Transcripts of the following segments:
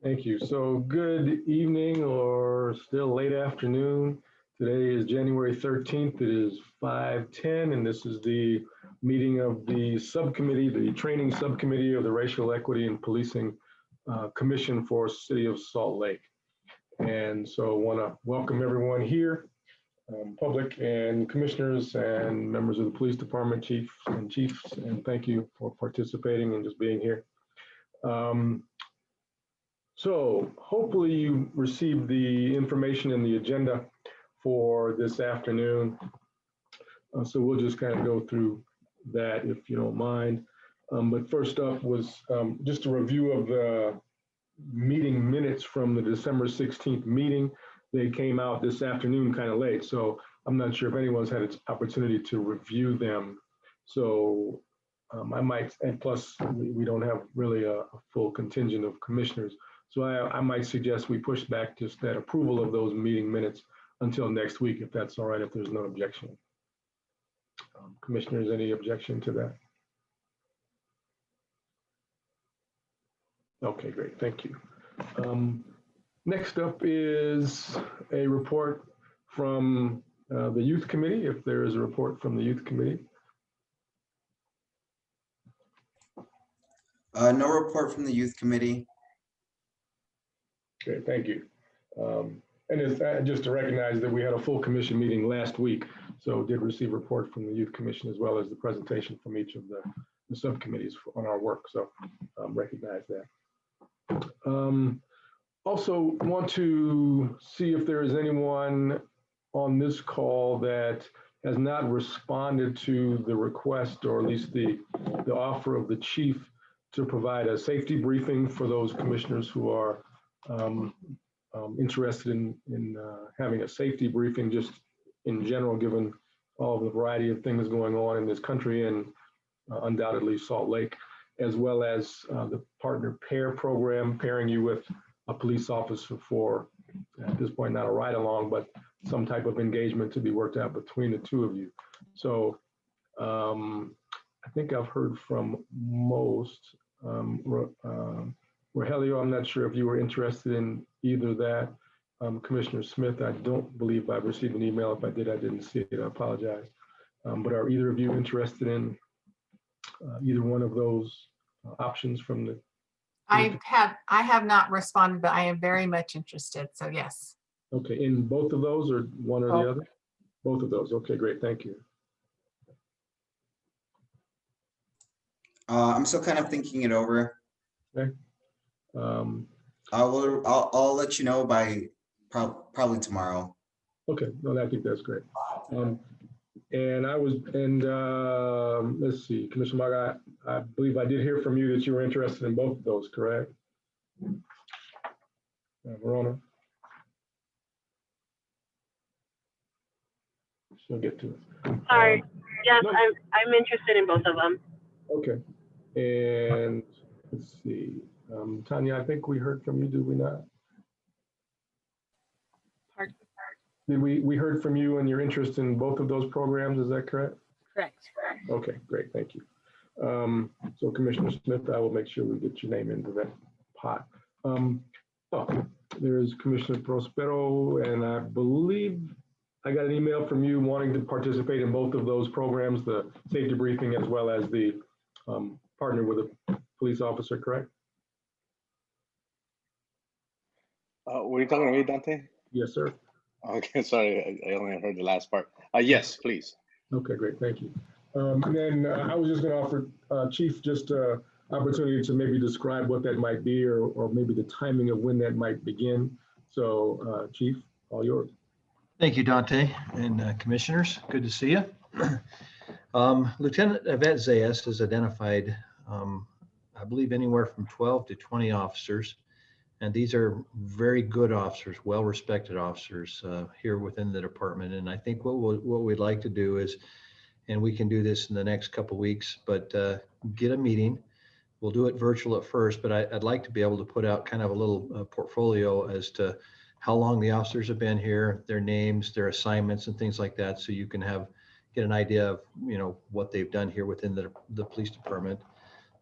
Thank you. So good evening or still late afternoon. Today is January 13th. It is 5:10, and this is the meeting of the subcommittee, the training subcommittee of the Racial Equity and Policing Commission for City of Salt Lake. And so I want to welcome everyone here, public and commissioners and members of the police department, chiefs, and thank you for participating and just being here. So hopefully you received the information in the agenda for this afternoon. So we'll just kind of go through that if you don't mind. But first up was just a review of the meeting minutes from the December 16th meeting. They came out this afternoon kind of late, so I'm not sure if anyone's had an opportunity to review them. So I might, and plus we don't have really a full contingent of commissioners. So I might suggest we push back just that approval of those meeting minutes until next week, if that's all right, if there's no objection. Commissioners, any objection to that? Okay, great, thank you. Next up is a report from the Youth Committee, if there is a report from the Youth Committee. No report from the Youth Committee. Okay, thank you. And it's just to recognize that we had a full commission meeting last week, so did receive a report from the Youth Commission as well as the presentation from each of the subcommittees on our work, so recognize that. Also want to see if there is anyone on this call that has not responded to the request, or at least the offer of the chief to provide a safety briefing for those commissioners who are interested in having a safety briefing just in general, given all the variety of things going on in this country and undoubtedly Salt Lake, as well as the partner pair program, pairing you with a police officer for, at this point, not a ride along, but some type of engagement to be worked out between the two of you. So I think I've heard from most. Rogelio, I'm not sure if you were interested in either that. Commissioner Smith, I don't believe I've received an email. If I did, I didn't see it. I apologize. But are either of you interested in either one of those options from the? I have not responded, but I am very much interested. So yes. Okay, in both of those, or one or the other? Both of those. Okay, great. Thank you. I'm still kind of thinking it over. Okay. I'll let you know by probably tomorrow. Okay, no, I think that's great. Let's see, Commissioner Marga, I believe I did hear from you that you were interested in both of those, correct? Verona? She'll get to it. Sorry. Yes, no. I'm interested in both of them. Okay. And let's see. Tanya, I think we heard from you, did we not? Pardon? Did we heard from you and your interest in both of those programs, is that correct? Correct. Okay, great, thank you. So Commissioner Smith, I will make sure we get your name into that pot. There's Commissioner Prospero, and I believe I got an email from you wanting to participate in both of those programs, the safety briefing as well as the partner with a police officer, correct? Were you talking to me, Dante? Yes, sir. Okay, sorry, I only heard the last part. Yes, please. Okay, great, thank you. And then I was just going to offer Chief just an opportunity to maybe describe what that might be, or maybe the timing of when that might begin. So Chief, all yours. Thank you, Dante, and commissioners, good to see you. Lieutenant Yvette Zayas has identified, I believe, anywhere from 12 to 20 officers. And these are very good officers, well-respected officers here within the department. And I think what we'd like to do is, and we can do this in the next couple of weeks, but get a meeting. We'll do it virtual at first, but I'd like to be able to put out kind of a little portfolio as to how long the officers have been here, their names, their assignments, and things like that, so you can get an idea of what they've done here within the police department.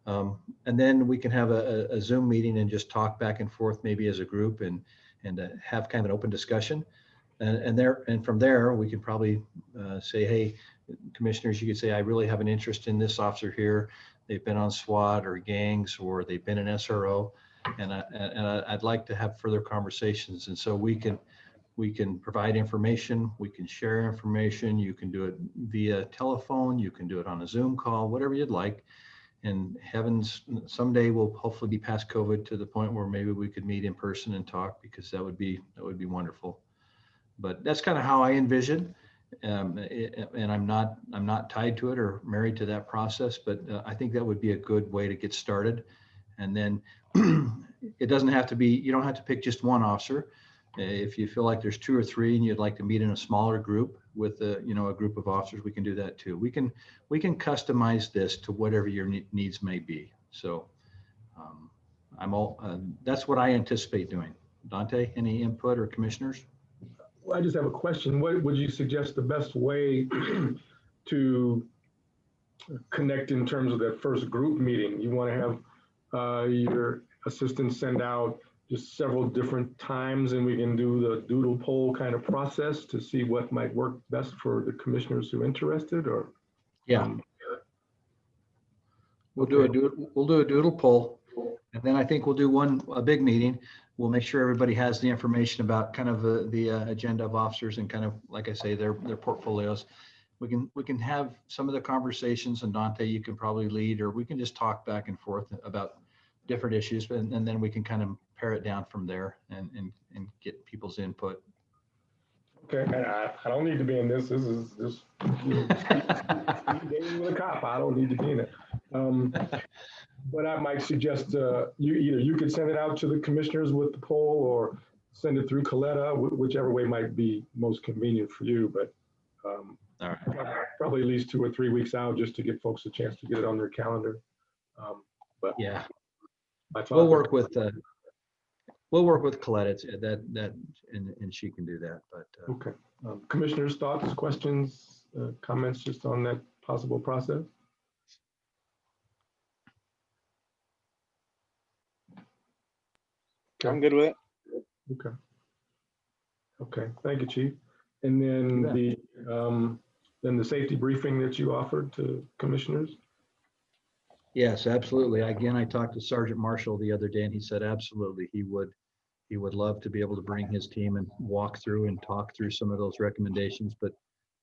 And then we can have a Zoom meeting and just talk back and forth, maybe as a group, and have kind of an open discussion. And from there, we could probably say, hey, commissioners, you could say, I really have an interest in this officer here. They've been on SWAT or gangs, or they've been an SRO, and I'd like to have further conversations. And so we can provide information, we can share information. You can do it via telephone, you can do it on a Zoom call, whatever you'd like. And heavens, someday we'll hopefully be past COVID to the point where maybe we could meet in person and talk, because that would be wonderful. But that's kind of how I envision, and I'm not tied to it or married to that process. But I think that would be a good way to get started. And then it doesn't have to be, you don't have to pick just one officer. If you feel like there's 2 or 3 and you'd like to meet in a smaller group with a group of officers, we can do that too. We can customize this to whatever your needs may be. So that's what I anticipate doing. Dante, any input, or commissioners? Well, I just have a question. What would you suggest the best way to connect in terms of that first group meeting? You want to have your assistant send out just several different times, and we can do the doodle poll kind of process to see what might work best for the commissioners who are interested, or? Yeah. We'll do a doodle poll, and then I think we'll do a big meeting. We'll make sure everybody has the information about kind of the agenda of officers and kind of, like I say, their portfolios. We can have some of the conversations, and Dante, you can probably lead, or we can just talk back and forth about different issues, and then we can kind of pare it down from there and get people's input. Okay, and I don't need to be in this. This is just dating with a cop. I don't need to be in it. But I might suggest you could send it out to the commissioners with the poll, or send it through Coletta, whichever way might be most convenient for you. But All right. probably at least 2 or 3 weeks out, just to give folks a chance to get it on their calendar. But Yeah, my we'll thoughts work with Colette. And she can do that. But okay. Commissioners, thoughts, questions, comments just on that possible process? I'm good with it. Okay. Okay, thank you, Chief. And then the safety briefing that you offered to commissioners? yes, absolutely. Again, I talked to Sergeant Marshall the other day, and he said absolutely he would love to be able to bring his team and walk through and talk through some of those recommendations, but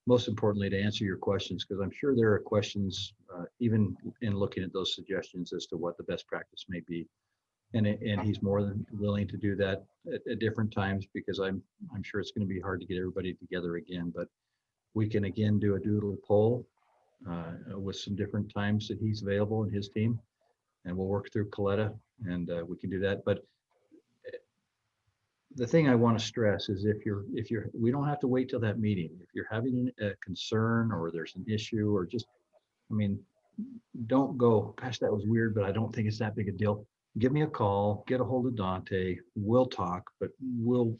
most importantly, to answer your questions, because I'm sure there are questions even in looking at those suggestions as to what the best practice may be. And he's more than willing to do that at different times, because I'm sure it's going to be hard to get everybody together again. But we can again do a doodle poll with some different times that he's available and his team, and we'll work through Coletta, and we can do that. But the thing I want to stress is we don't have to wait till that meeting. If you're having a concern, or there's an issue, or just, don't go, gosh, that was weird, but I don't think it's that big a deal. Give me a call, get a hold of Dante, we'll talk, but we'll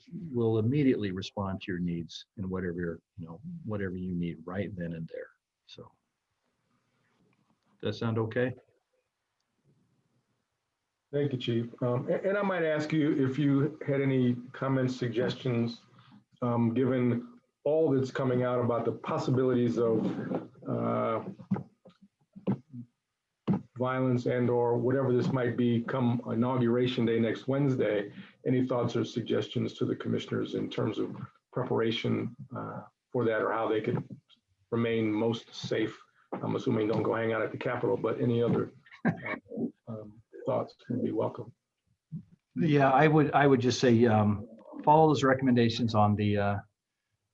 immediately respond to your needs and whatever you need right then and there. So does that sound okay? Thank you, Chief. And I might ask you if you had any comments, suggestions, given all that's coming out about the possibilities of violence and/or whatever this might be come Inauguration Day next Wednesday. Any thoughts or suggestions to the commissioners in terms of preparation for that, or how they could remain most safe? I'm assuming don't go hang out at the Capitol, but any other thoughts would be welcome. Yeah, I would just say follow those recommendations on the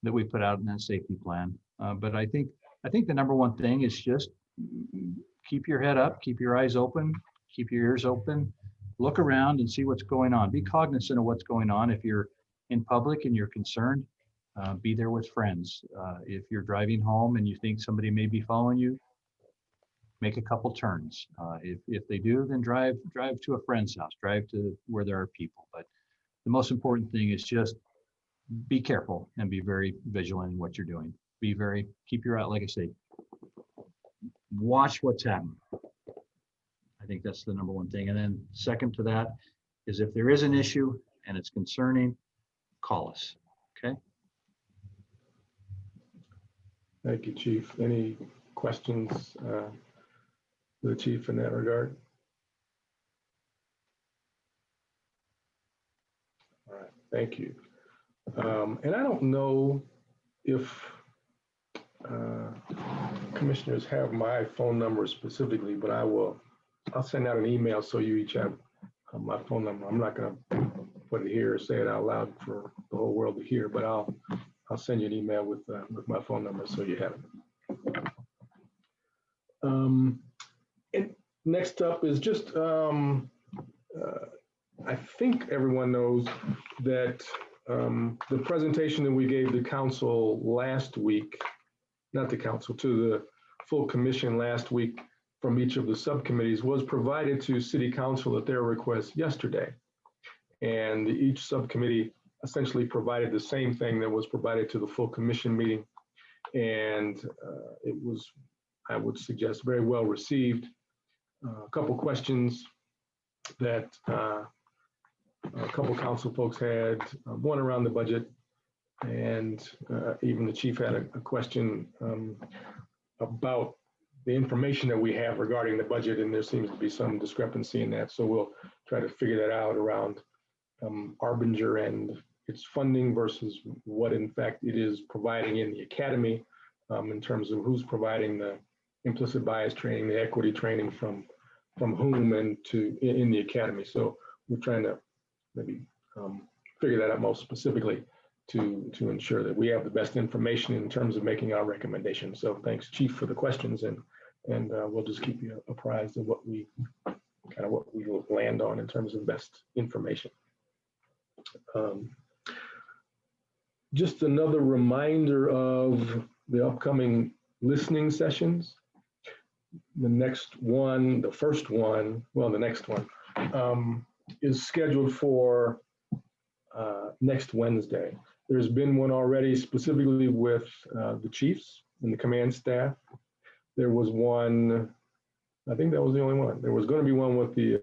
that we put out in that safety plan. But I think the number one thing is just keep your head up, keep your eyes open, keep your ears open, look around and see what's going on. Be cognizant of what's going on. If you're in public and you're concerned, be there with friends. If you're driving home and you think somebody may be following you, make a couple turns. If they do, then drive to a friend's house, drive to where there are people. But the most important thing is just be careful and be very vigilant in what you're doing. Keep your eye, like I say, watch what's happening. I I think that's the number one thing. And then second to that is if there is an issue and it's concerning, call us. Okay. Thank you, Chief. Any questions for the Chief in that regard? All right, thank you. And I don't know if commissioners have my phone number specifically, but I'll send out an email so you each have my phone number. I'm not going to put it here or say it out loud for the whole world to hear, but I'll send you an email with my phone number so you have it. And next up is just, I think everyone knows that the presentation that we gave the council last week, not the council, to the full commission last week from each of the subcommittees was provided to City Council at their request yesterday. And each subcommittee essentially provided the same thing that was provided to the full commission meeting. And it was, I would suggest, very well received. A couple questions that a couple council folks had, one around the budget, and even the chief had a question about the information that we have regarding the budget, and there seems to be some discrepancy in that. So we'll try to figure that out around Arbinger and its funding versus what in fact it is providing in the academy in terms of who's providing the implicit bias training, the equity training from whom and to in the academy. So we're trying to maybe figure that out most specifically to ensure that we have the best information in terms of making our recommendations. So thanks, Chief, for the questions, and we'll just keep you apprised of what we will land on in terms of best information. Just another reminder of the upcoming listening sessions. The next one, the first one, well, the next one is scheduled for next Wednesday. There's been one already specifically with the chiefs and the command staff. There was one, I think that was the only one. There was going to be one with the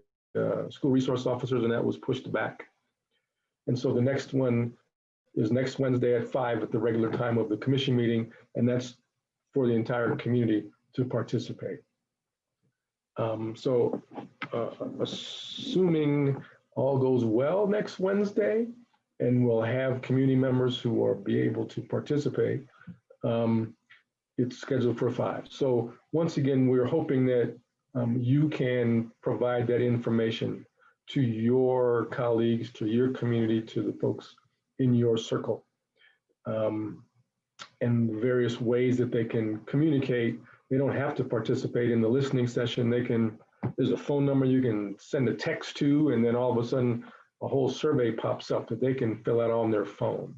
school resource officers, and that was pushed back. And so the next one is next Wednesday at 5 at the regular time of the commission meeting, and that's for the entire community to participate. Assuming all goes well next Wednesday, and we'll have community members who will be able to participate, it's scheduled for 5. So once again, we're hoping that you can provide that information to your colleagues, to your community, to the folks in your circle, and the various ways that they can communicate. They don't have to participate in the listening session. They can, there's a phone number you can send a text to, and then all of a sudden a whole survey pops up that they can fill out on their phone.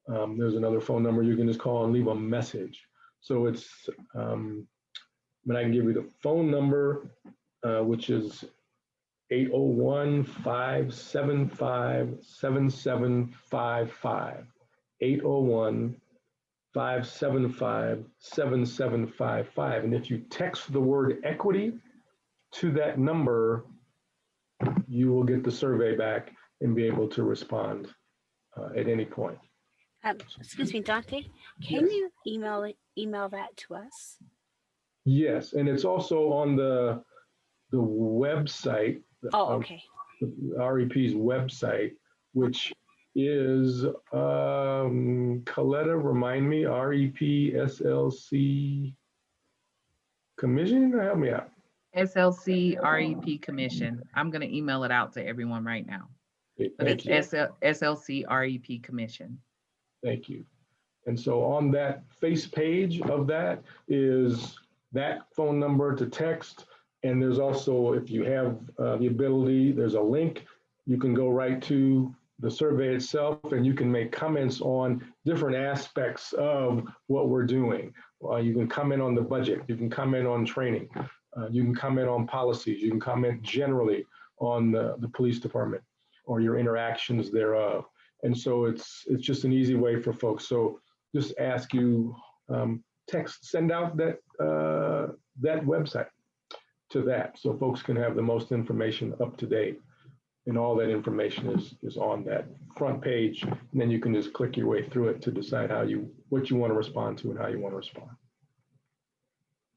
There's another phone number you can just call and leave a message. So it's, but I can give you the phone number, which is 801-575-7755, 801-575-7755. And if you text the word equity to that number, you will get the survey back and be able to respond at any point. Excuse me, Dante, can you email that to us? Yes, and it's also on the website. Oh, okay. The REP's website, which is Coletta, remind me, REP-SLC Commission, help me out. SLC REP Commission. I'm going to email it out to everyone right now. Okay, but it's SLC REP Commission. Thank you. And so on that face page of that is that phone number to text. And there's also, if you have the ability, there's a link. You can go right to the survey itself, and you can make comments on different aspects of what we're doing. You can comment on the budget. You can comment on training. You can comment on policies. You can comment generally on the police department or your interactions thereof. And so it's just an easy way for folks. So just ask you, send out that website. to that, so folks can have the most information up to date. And all that information is on that front page. And then you can just click your way through it to decide what you want to respond to and how you want to respond.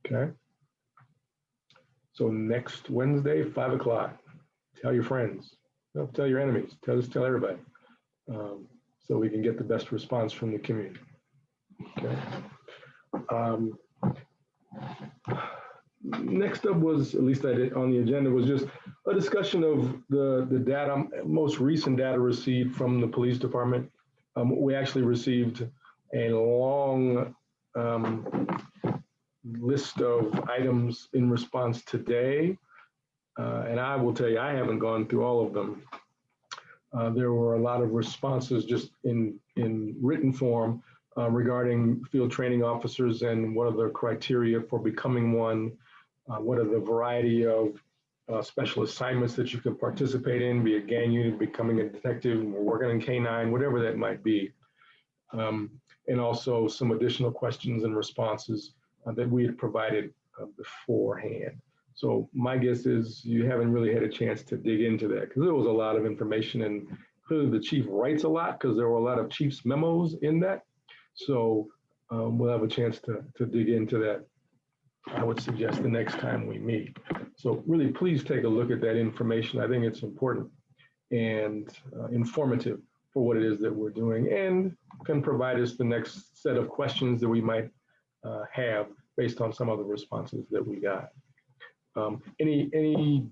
Okay. So next Wednesday, 5 o'clock, tell your friends, tell your enemies, tell everybody, so we can get the best response from the community. Okay. Next up was, at least I did on the agenda, was just a discussion of the data, most recent data received from the police department. We actually received a long list of items in response today. And I will tell you, I haven't gone through all of them. There were a lot of responses just in written form regarding field training officers and what are the criteria for becoming one. What are the variety of special assignments that you can participate in, be a gang unit, becoming a detective, or working in K-9, whatever that might be. And also some additional questions and responses that we had provided beforehand. So my guess is you haven't really had a chance to dig into that because there was a lot of information, and clearly the chief writes a lot because there were a lot of chief's memos in that. So we'll have a chance to dig into that. I would suggest the next time we meet. So really, please take a look at that information. I think it's important and informative for what it is that we're doing, and can provide us the next set of questions that we might have based on some of the responses that we got. Anybody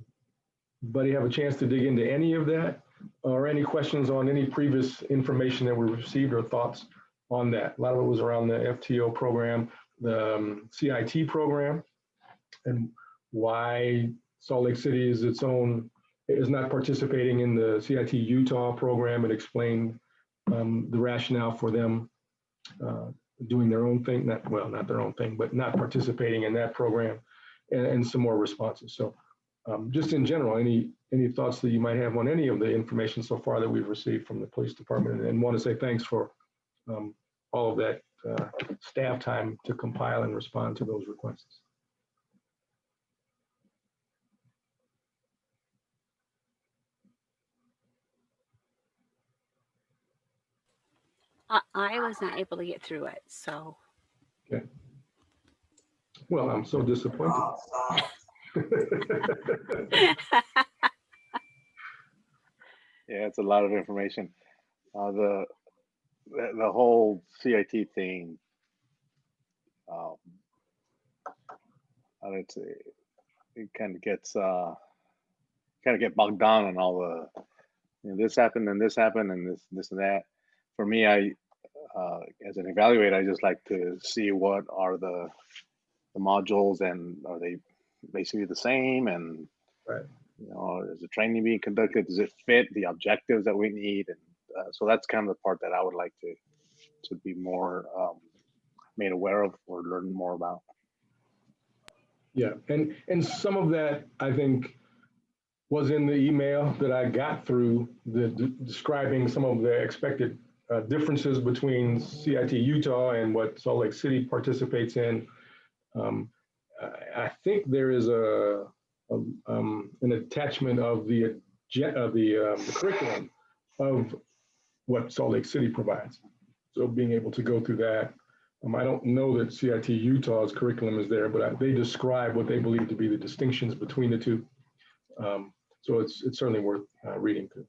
have a chance to dig into any of that, or any questions on any previous information that we received or thoughts on that? A lot of it was around the FTO program, the CIT program, and why Salt Lake City is not participating in the CIT Utah program. It explained the rationale for them doing their own thing, not their own thing, but not participating in that program, and some more responses. So just in general, any thoughts that you might have on any of the information so far that we've received from the police department, and want to say thanks for all of that staff time to compile and respond to those requests. I was not able to get through it, so. Okay. Well, I'm so disappointed. Yeah, it's a lot of information. The whole CIT thing, I would say it kind of gets get bogged down on all the, this happened and this happened and this and that. For me, as an evaluator, I just like to see what are the modules, and are they basically the same, and right. Is the training being conducted? Does it fit the objectives that we need? And so that's kind of the part that I would like to be more made aware of or learn more about. Yeah, and some of that I think was in the email that I got through describing some of the expected differences between CIT Utah and what Salt Lake City participates in. I think there is an attachment of the curriculum of what Salt Lake City provides. So being able to go through that. I don't know that CIT Utah's curriculum is there, but they describe what they believe to be the distinctions between the two. So it's certainly worth reading through.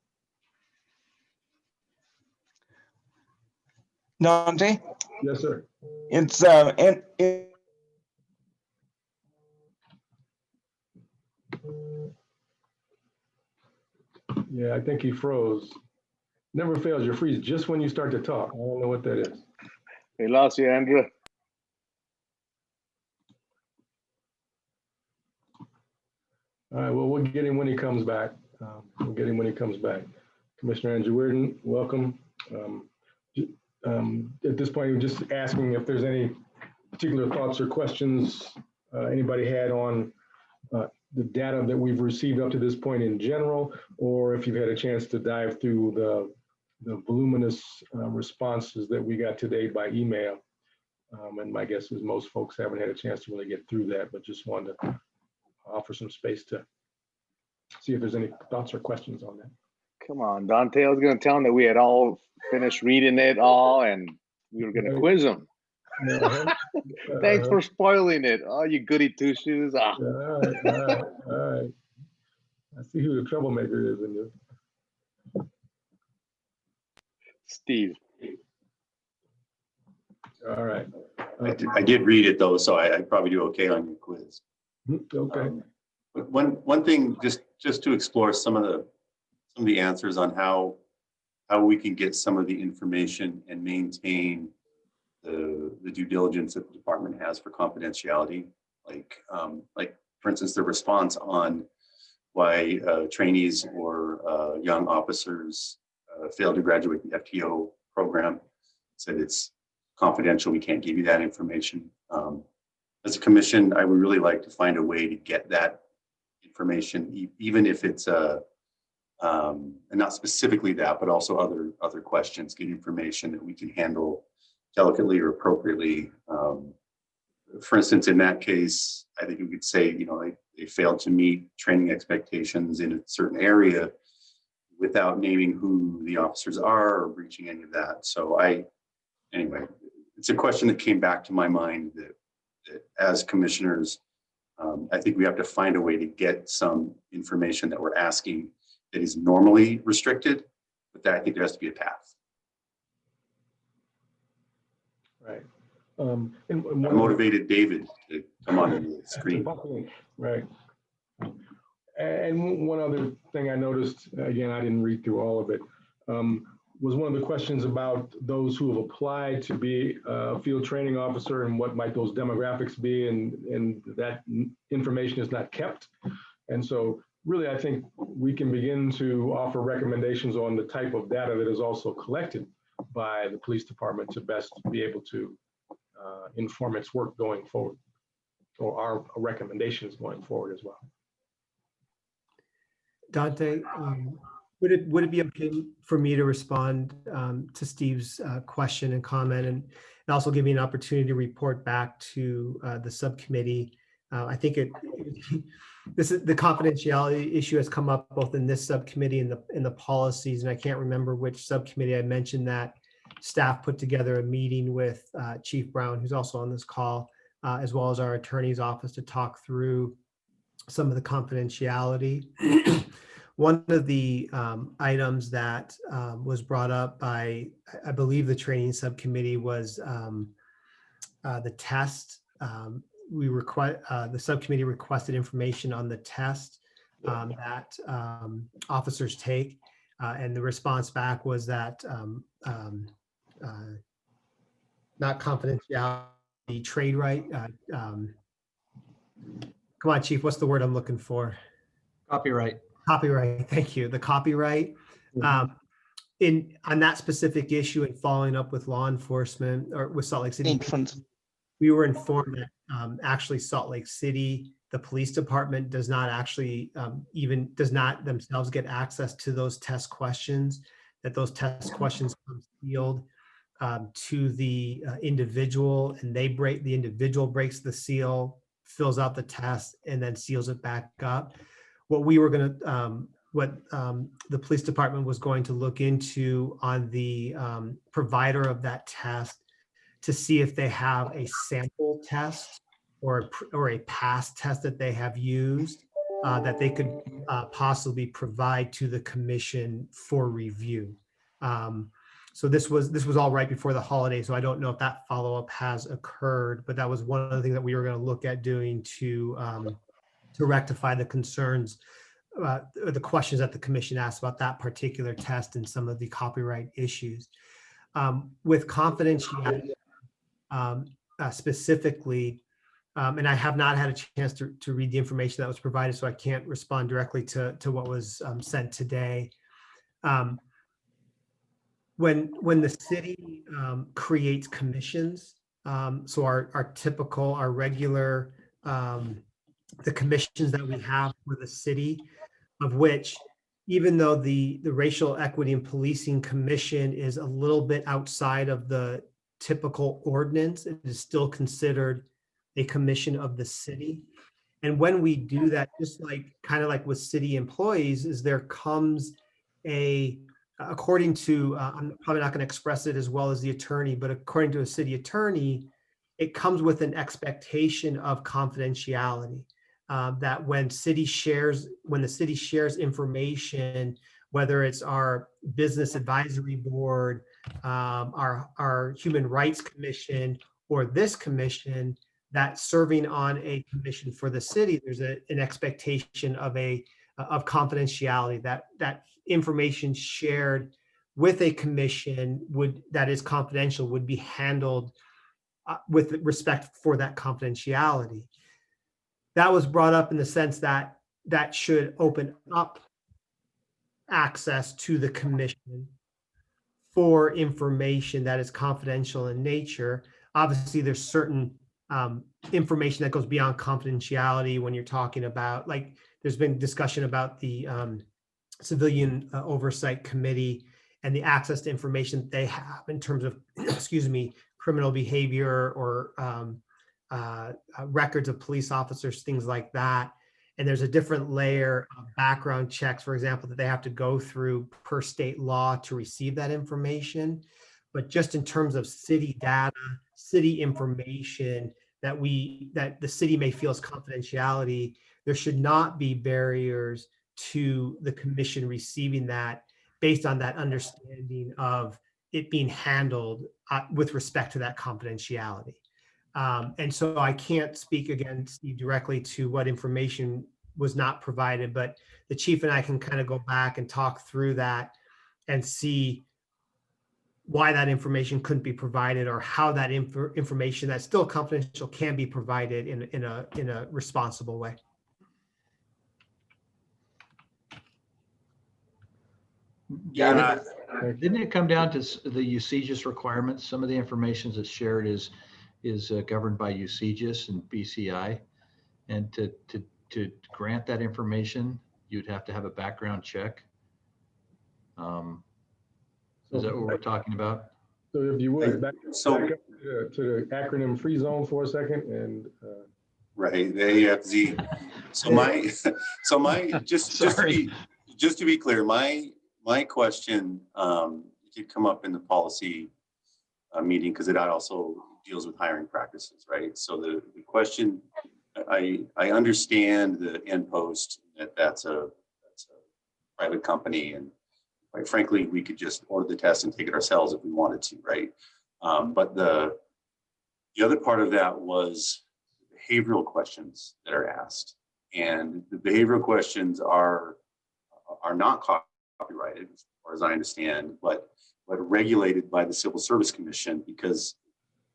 Dante? Yes, sir. It's Yeah, I think he froze. Never fails, you freeze just when you start to talk. I don't know what that is. We lost you, Andrew. All right, well, we'll get him when he comes back. Commissioner Andrew Weirden, welcome. At this point, we're just asking if there's any particular thoughts or questions anybody had on the data that we've received up to this point in general, or if you've had a chance to dive through the voluminous responses that we got today by email. And my guess is most folks haven't had a chance to really get through that, but just wanted to offer some space to see if there's any thoughts or questions on that. Come on, Dante. I was going to tell him that we had all finished reading it all and we were going to quiz him. Thanks for spoiling it. Oh, you goody two shoes. Ah. All right. I see who the troublemaker is in this. Steve. All right. I did read it though, so I probably do okay on your quiz. Okay. But one thing, just to explore some of the answers on how we can get some of the information and maintain the due diligence that the department has for confidentiality, like for instance, the response on why trainees or young officers fail to graduate the FTO program. Said it's confidential, we can't give you that information. As a commission, I would really like to find a way to get that information, even if it's and not specifically that, but also other questions, get information that we can handle delicately or appropriately. For instance, in that case, I think we could say, they failed to meet training expectations in a certain area without naming who the officers are or breaching any of that. So anyway, it's a question that came back to my mind that as commissioners, I think we have to find a way to get some information that we're asking that is normally restricted, but that I think there has to be a path. Right. I motivated David to come on the screen. Right. And one other thing I noticed, again, I didn't read through all of it, was one of the questions about those who have applied to be a field training officer and what might those demographics be, and that information is not kept. And so really, I think we can begin to offer recommendations on the type of data that is also collected by the police department to best be able to inform its work going forward, or our recommendations going forward as well. Dante, would it be okay for me to respond to Steve's question and comment, and also give me an opportunity to report back to the subcommittee? I think this is the confidentiality issue has come up both in this subcommittee and in the policies, and I can't remember which subcommittee I mentioned that staff put together a meeting with Chief Brown, who's also on this call, as well as our attorney's office, to talk through some of the confidentiality. One of the items that was brought up by, I believe, the training subcommittee was the test. The subcommittee requested information on the test that officers take, and the response back was that not confidentiality, trade right. Come on, Chief, what's the word I'm looking for? Copyright. Copyright, thank you. The copyright. On that specific issue and following up with law enforcement or with Salt Lake City, we were informed that actually Salt Lake City, the police department does not actually does not themselves get access to those test questions, that those test questions come sealed to the individual, and the individual breaks the seal, fills out the test, and then seals it back up. What we were going to, the police department was going to look into on the provider of that test to see if they have a sample test or a past test that they have used that they could possibly provide to the commission for review. So this was all right before the holiday, so I don't know if that follow-up has occurred, but that was one of the things that we were going to look at doing to rectify the concerns, the questions that the commission asked about that particular test and some of the copyright issues. With confidentiality specifically, and I have not had a chance to read the information that was provided, so I can't respond directly to what was sent today. When the city creates commissions, so our regular, the commissions that we have for the city, of which, even though the Racial Equity and Policing Commission is a little bit outside of the typical ordinance, it is still considered a commission of the city. And when we do that, just like kind of like with city employees, is there comes according to, I'm probably not going to express it as well as the attorney, but according to a city attorney, it comes with an expectation of confidentiality. That when the city shares information, whether it's our business advisory board, our human rights commission, or this commission, that serving on a commission for the city, there's an expectation of confidentiality, that information shared with a commission that is confidential would be handled with respect for that confidentiality. That was brought up in the sense that that should open up access to the commission for information that is confidential in nature. Obviously, there's certain information that goes beyond confidentiality when you're talking about, like, there's been discussion about the Civilian Oversight Committee and the access to information that they have in terms of, excuse me, criminal behavior or records of police officers, things like that. And there's a different layer of background checks, for example, that they have to go through per state law to receive that information. But just in terms of city data, city information that the city may feel is confidentiality, there should not be barriers to the commission receiving that based on that understanding of it being handled with respect to that confidentiality. And so I can't speak again, Steve, directly to what information was not provided, but the chief and I can kind of go back and talk through that and see why that information couldn't be provided, or how that information that's still confidential can be provided in a responsible way. Yeah, Didn't it come down to the UCGIS requirements? Some of the information that's shared is governed by UCGIS and BCI, and to grant that information, you'd have to have a background check. Is that what we're talking about? So if you would, back up So, to the acronym free zone for a second, and right, the AFZ. So my, just to be clear, my question did come up in the policy meeting, because it also deals with hiring practices, right? So the question, I understand the end post that's a private company, and quite frankly, we could just order the test and take it ourselves if we wanted to, right? But the other part of that was behavioral questions that are asked, and the behavioral questions are not copyrighted, as far as I understand, but regulated by the Civil Service Commission, because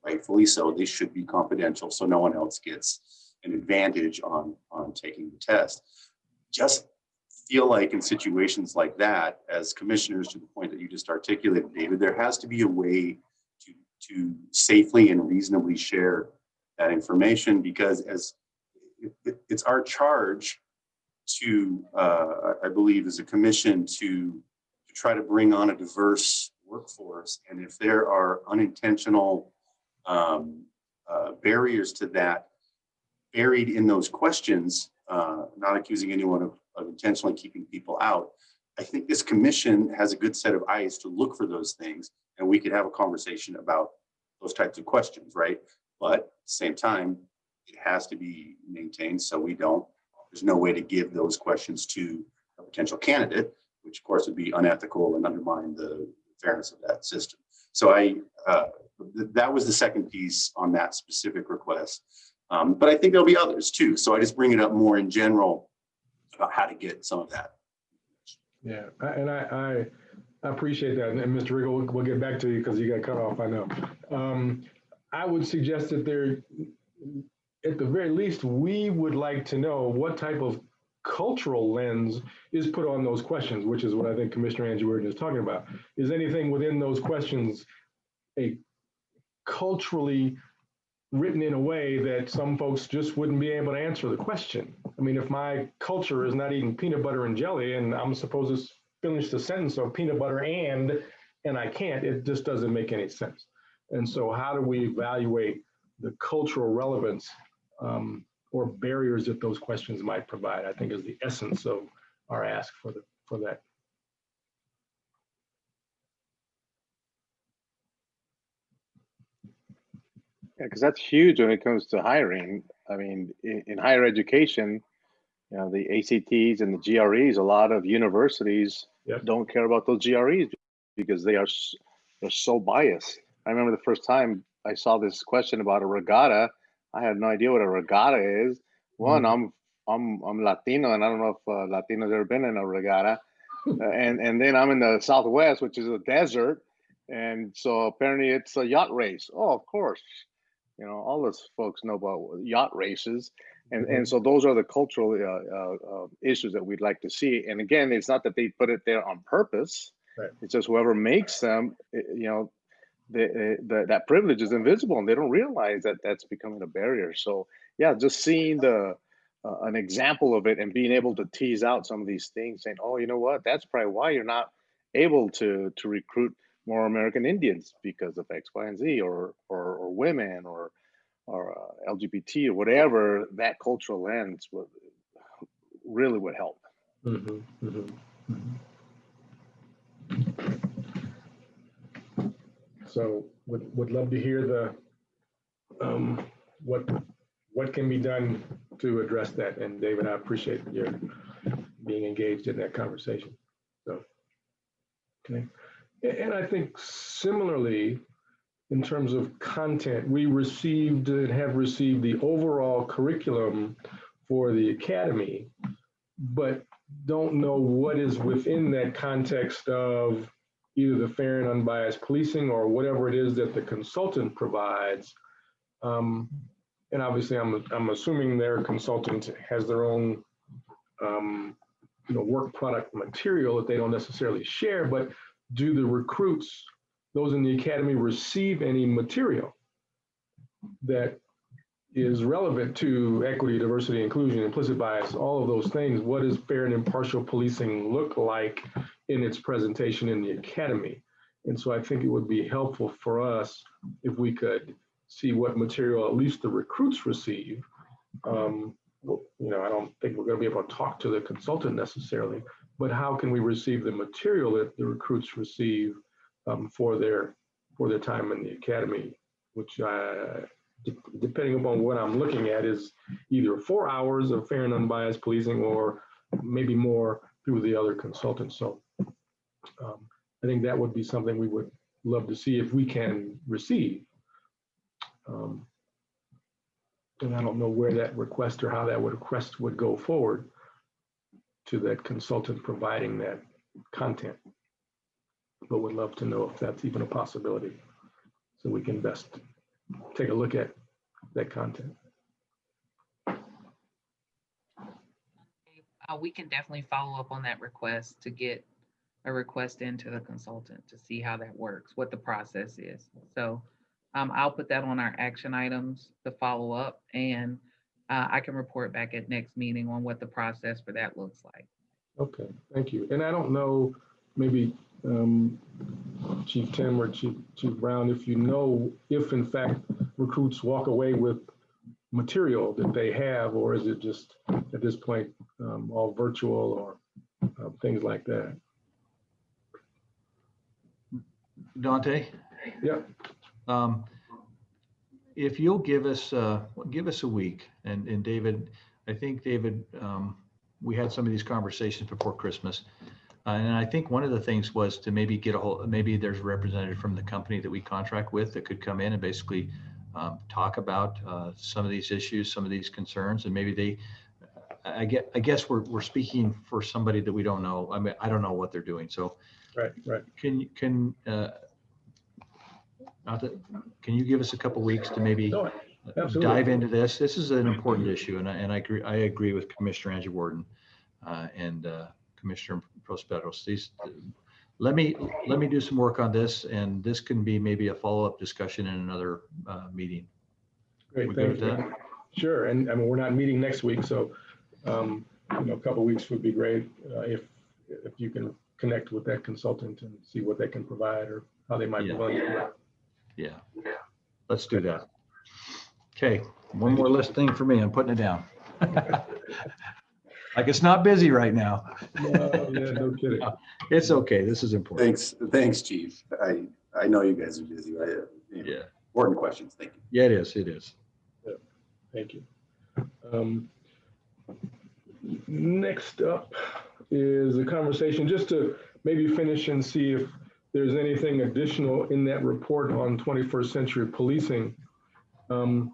rightfully so, they should be confidential, so no one else gets an advantage on taking the test. Just feel like in situations like that, as commissioners, to the point that you just articulated, David, there has to be a way to safely and reasonably share that information, because as it's our charge to, I believe, as a commission, to try to bring on a diverse workforce. And if there are unintentional barriers to that buried in those questions, not accusing anyone of intentionally keeping people out, I think this commission has a good set of eyes to look for those things, and we could have a conversation about those types of questions, right? But at the same time, it has to be maintained so there's no way to give those questions to a potential candidate, which of course would be unethical and undermine the fairness of that system. So that was the second piece on that specific request. But I think there'll be others too. So I just bring it up more in general about how to get some of that. yeah, I appreciate that. And Mr. Riggle, we'll get back to you because you got cut off, I know. I would suggest that at the very least, we would like to know what type of cultural lens is put on those questions, which is what I think Commissioner Angie Worden is talking about. Is anything within those questions a culturally written in a way that some folks just wouldn't be able to answer the question? I mean, if my culture is not eating peanut butter and jelly, and I'm supposed to finish the sentence of peanut butter and I can't, it just doesn't make any sense. And so how do we evaluate the cultural relevance or barriers that those questions might provide, I think is the essence of our ask for that. Yeah, because that's huge when it comes to hiring. I mean, in higher education, you know, the ACTs and the GREs, a lot of universities Yep. don't care about those GREs because they're so biased. I remember the first time I saw this question about a regatta. I had no idea what a regatta is. One, I'm Latino, and I don't know if Latinos ever been in a regatta. And then I'm in the Southwest, which is a desert, and so apparently it's a yacht race. Oh, of course, you know, all those folks know about yacht races. And so those are the cultural issues that we'd like to see. And again, it's not that they put it there on purpose. Right. It's just whoever makes them, you know, that privilege is invisible, and they don't realize that that's becoming a barrier. So yeah, just seeing an example of it and being able to tease out some of these things, saying, oh, you know what, that's probably why you're not able to recruit more American Indians because of X, Y, and Z, or women, or LGBT, or whatever. That cultural lens really would help. So would love to hear the what can be done to address that. And David, I appreciate your being engaged in that conversation. So, okay. And I think similarly, in terms of content, we received and have received the overall curriculum for the academy, but don't know what is within that context of either the fair and unbiased policing or whatever it is that the consultant provides. And obviously, I'm assuming their consultant has their own, work product material that they don't necessarily share. But do the recruits, those in the academy, receive any material that is relevant to equity, diversity, inclusion, implicit bias, all of those things? What does fair and impartial policing look like in its presentation in the academy? And so I think it would be helpful for us if we could see what material at least the recruits receive. I don't think we're going to be able to talk to the consultant necessarily, but how can we receive the material that the recruits receive for their time in the academy, which depending upon what I'm looking at is either 4 hours of fair and unbiased policing or maybe more through the other consultants. So I think that would be something we would love to see if we can receive. And I don't know where that request or how that request would go forward to that consultant providing that content, but would love to know if that's even a possibility so we can best take a look at that content. We can definitely follow up on that request to get a request into the consultant to see how that works, what the process is. So I'll put that on our action items to follow up, and I can report back at next meeting on what the process for that looks like. Okay, thank you. And I don't know, maybe Chief Tim or Chief Brown, if you know if in fact recruits walk away with material that they have, or is it just at this point all virtual or things like that? Dante? Yeah. If you'll give us a week, and David, I think David, we had some of these conversations before Christmas, and I think one of the things was to maybe get maybe there's a representative from the company that we contract with that could come in and basically talk about some of these issues, some of these concerns, and maybe I guess we're speaking for somebody that we don't know. I mean, I don't know what they're doing. So, right. Can you give us a couple weeks to maybe dive into this? This is an important issue, and I agree with Commissioner Angie Warden and Commissioner Prosperos. Let me do some work on this, and this can be maybe a follow-up discussion in another meeting. Great, thank you. Sure, and I mean we're not meeting next week, so a couple of weeks would be great if you can connect with that consultant and see what they can provide or how they might be willing to do it. Yeah, let's do that. Okay, One more list thing for me. I'm putting it down. Like it's not busy right now. No, yeah, no kidding. It's okay. This is important. Thanks, Chief. I know you guys are busy, right? Yeah. Important questions. Thank you. Yeah, it is. It is. Yeah, thank you. Next up is a conversation just to maybe finish and see if there's anything additional in that report on 21st century policing. And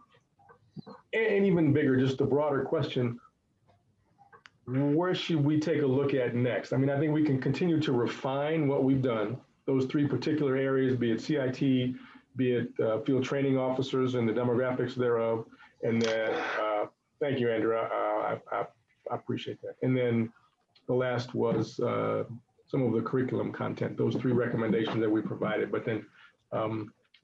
even bigger, just a broader question, where should we take a look at next? I mean, I think we can continue to refine what we've done, those three particular areas, be it CIT, be it field training officers and the demographics thereof. And then, thank you, Andrew, I appreciate that. And then the last was some of the curriculum content, those three recommendations that we provided. But then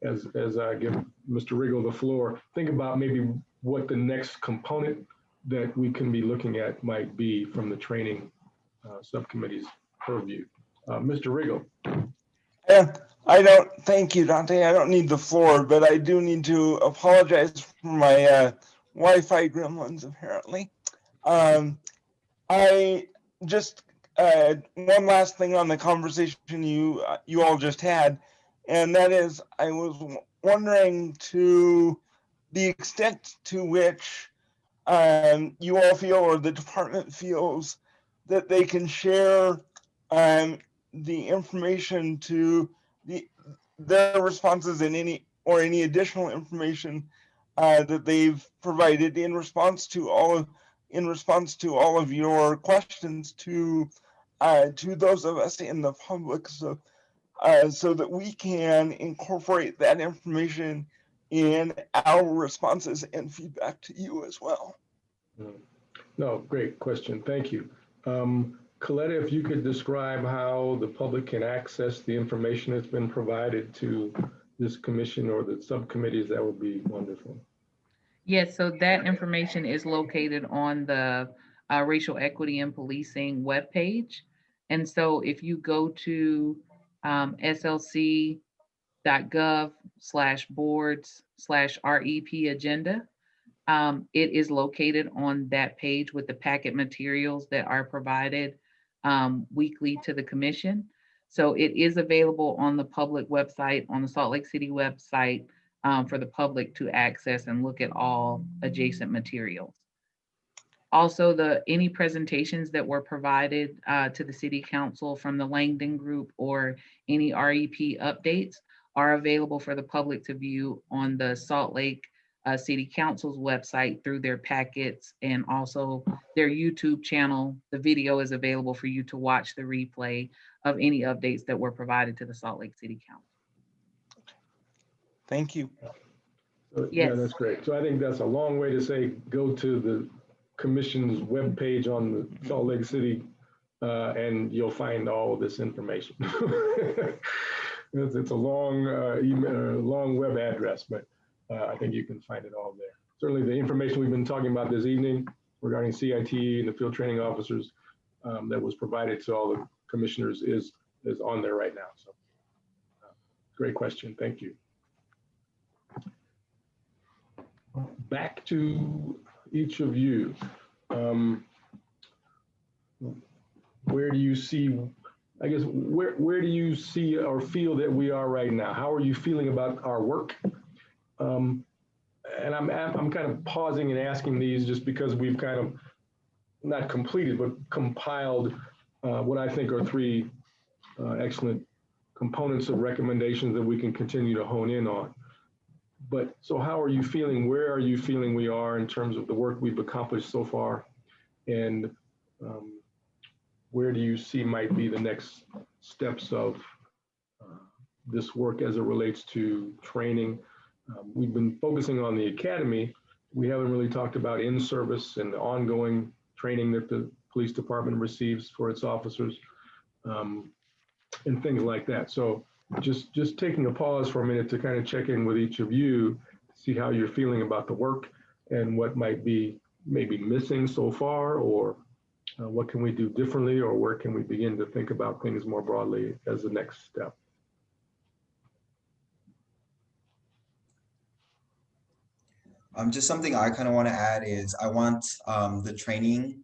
as I give Mr. Riggle the floor, think about maybe what the next component that we can be looking at might be from the training subcommittee's purview. Mr. Riggle. Yeah, thank you, Dante. I don't need the floor, but I do need to apologize for my Wi-Fi gremlins, apparently. I just, one last thing on the conversation you all just had, and that is I was wondering to the extent to which you all feel or the department feels that they can share the information to their responses and any additional information that they've provided in response to all of your questions to those of us in the public, so that we can incorporate that information in our responses and feedback to you as well. No, great question. Thank you. Coletta, if you could describe how the public can access the information that's been provided to this commission or the subcommittees, that would be wonderful. Yes, so that information is located on the Racial Equity and Policing webpage. And so if you go to slc.gov/boards/REP agenda, it is located on that page with the packet materials that are provided weekly to the commission. So it is available on the public website, on the Salt Lake City website, for the public to access and look at all adjacent materials. Also, any presentations that were provided to the City Council from the Langdon Group or any REP updates are available for the public to view on the Salt Lake City Council's website through their packets, and also their YouTube channel. The video is available for you to watch the replay of any updates that were provided to the Salt Lake City Council. Thank you. Yes. Yeah, that's great. So I think that's a long way to say, go to the commission's webpage on the Salt Lake City and you'll find all of this information. It's a long long web address, but I think you can find it all there. Certainly the information we've been talking about this evening regarding CIT and the field training officers that was provided to all the commissioners is on there right now. So great question. Thank you. Back to each of you. Where do you see, I guess, where do you see or feel that we are right now? How are you feeling about our work? And I'm kind of pausing and asking these just because we've kind of not completed, but compiled what I think are three excellent components of recommendations that we can continue to hone in on. But so how are you feeling? Where are you feeling we are in terms of the work we've accomplished so far? And where do you see might be the next steps of this work as it relates to training? We've been focusing on the academy. We haven't really talked about in-service and the ongoing training that the police department receives for its officers and things like that. So just taking a pause for a minute to kind of check in with each of you, see how you're feeling about the work and what might be maybe missing so far, or what can we do differently, or where can we begin to think about things more broadly as the next step. Just something I kind of want to add is I want the training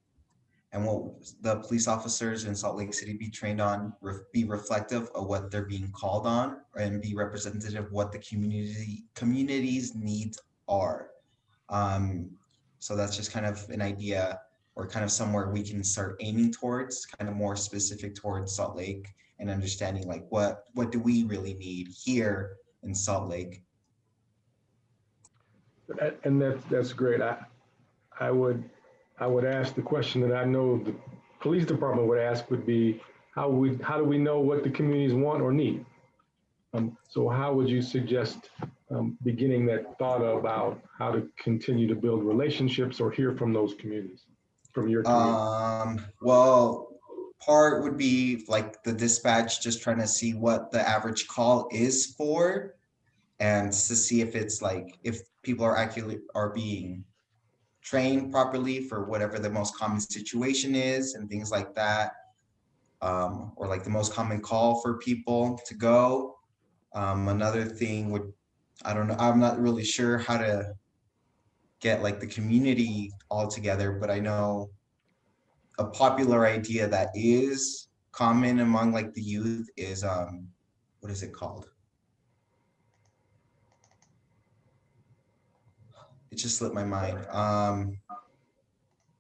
and what the police officers in Salt Lake City be trained on be reflective of what they're being called on and be representative of what the community's needs are. So that's just kind of an idea or kind of somewhere we can start aiming towards, kind of more specific towards Salt Lake and understanding like what do we really need here in Salt Lake. And that's great. I would ask the question that I know the police department would ask would be, how do we know what the communities want or need? So how would you suggest beginning that thought about how to continue to build relationships or hear from those communities, from your community? Well, part would be like the dispatch, just trying to see what the average call is for, and to see if it's like if people are being trained properly for whatever the most common situation is and things like that, or like the most common call for people to go. Another thing would, I don't know, I'm not really sure how to get like the community all together, but I know a popular idea that is common among like the youth is what is it called? It just slipped my mind.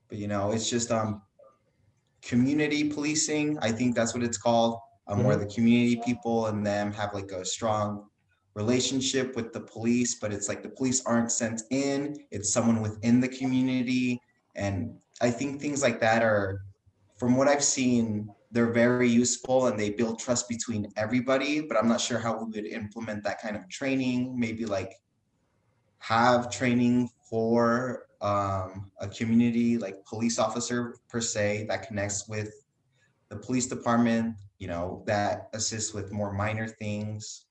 But you know, it's just community policing. I think that's what it's called. Where the community people and them have like a strong relationship with the police, but it's like the police aren't sent in, it's someone within the community. And I think things like that are, from what I've seen, they're very useful and they build trust between everybody, but I'm not sure how we would implement that kind of training. Maybe like have training for a community like police officer per se that connects with the police department, you know, that assists with more minor things,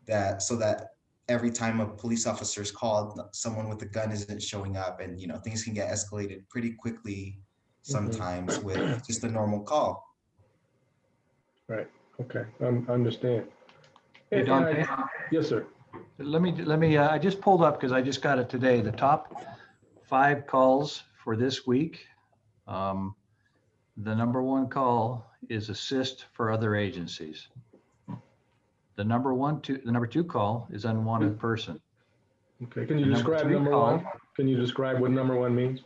that so that every time a police officer is called, someone with a gun isn't showing up, and you know things can get escalated pretty quickly sometimes with just a normal call. Right. Okay. Understand. Hey, Dante? Yes, sir. Let me, I just pulled up because I just got it today. The top 5 calls for this week. The number 1 call is assist for other agencies. The number 2 call is unwanted person. Okay. Can you describe number 1? Can you describe what number 1 means?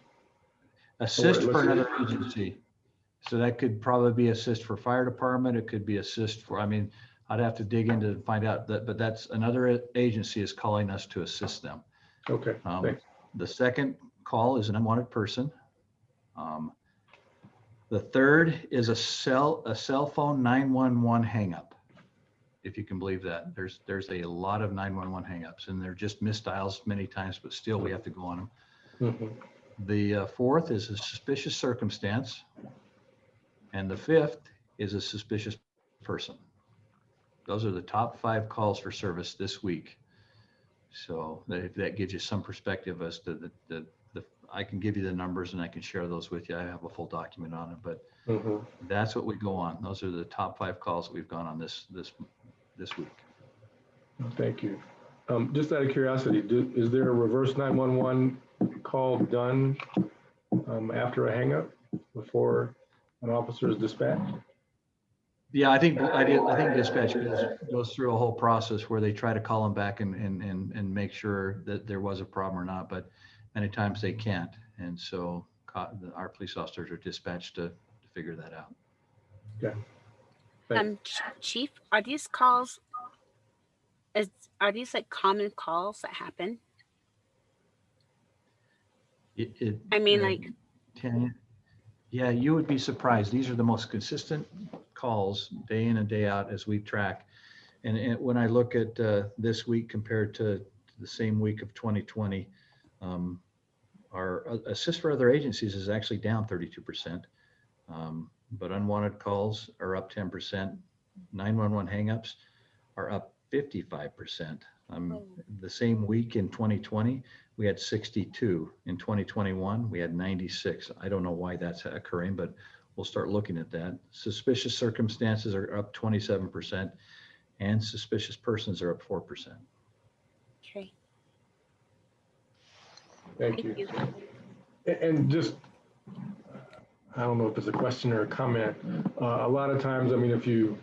Assist for another agency. So that could probably be assist for fire department. It could be assist for, I mean, I'd have to dig into find out that, but that's another agency is calling us to assist them. Okay. Thanks. The second call is an unwanted person. The third is a cell phone 911 hangup. If you can believe that, there's a lot of 911 hangups, and they're just missed dials many times, but still we have to go on them. The fourth is a suspicious circumstance, and the fifth is a suspicious person. Those are the top 5 calls for service this week. So that gives you some perspective as to the I can give you the numbers and I can share those with you. I have a full document on it, but that's what we go on. Those are the top 5 calls that we've gone on this week. Thank you. Just out of curiosity, is there a reverse 911 call done after a hang up before an officer is dispatched? Yeah, I think dispatch goes through a whole process where they try to call them back and make sure that there was a problem or not, but many times they can't. And so our police officers are dispatched to figure that out. Okay. Chief, are these calls, are these like common calls that happen? I mean, like, Tanya, yeah, you would be surprised. These are the most consistent calls day in and day out as we track. And when I look at this week compared to the same week of 2020, our assist for other agencies is actually down 32%, but unwanted calls are up 10%. 911 hangups are up 55%. The same week in 2020, we had 62. In 2021, we had 96. I don't know why that's occurring, but we'll start looking at that. Suspicious circumstances are up 27%, and suspicious persons are up 4%. Okay. Thank you. And just, I don't know if it's a question or a comment. A lot of times, I mean, if you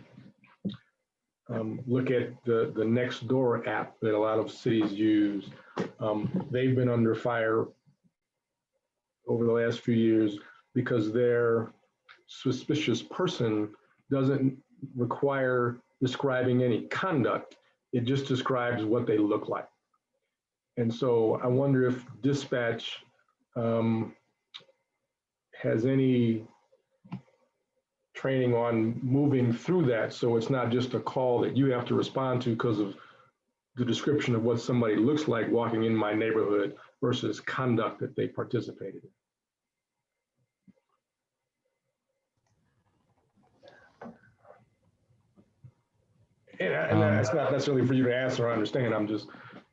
look at the Nextdoor app that a lot of cities use, they've been under fire over the last few years because their suspicious person doesn't require describing any conduct. It just describes what they look like. And so I wonder if dispatch has any training on moving through that, so it's not just a call that you have to respond to because of the description of what somebody looks like walking in my neighborhood versus conduct that they participated in. And that's not necessarily for you to answer or understand. I'm just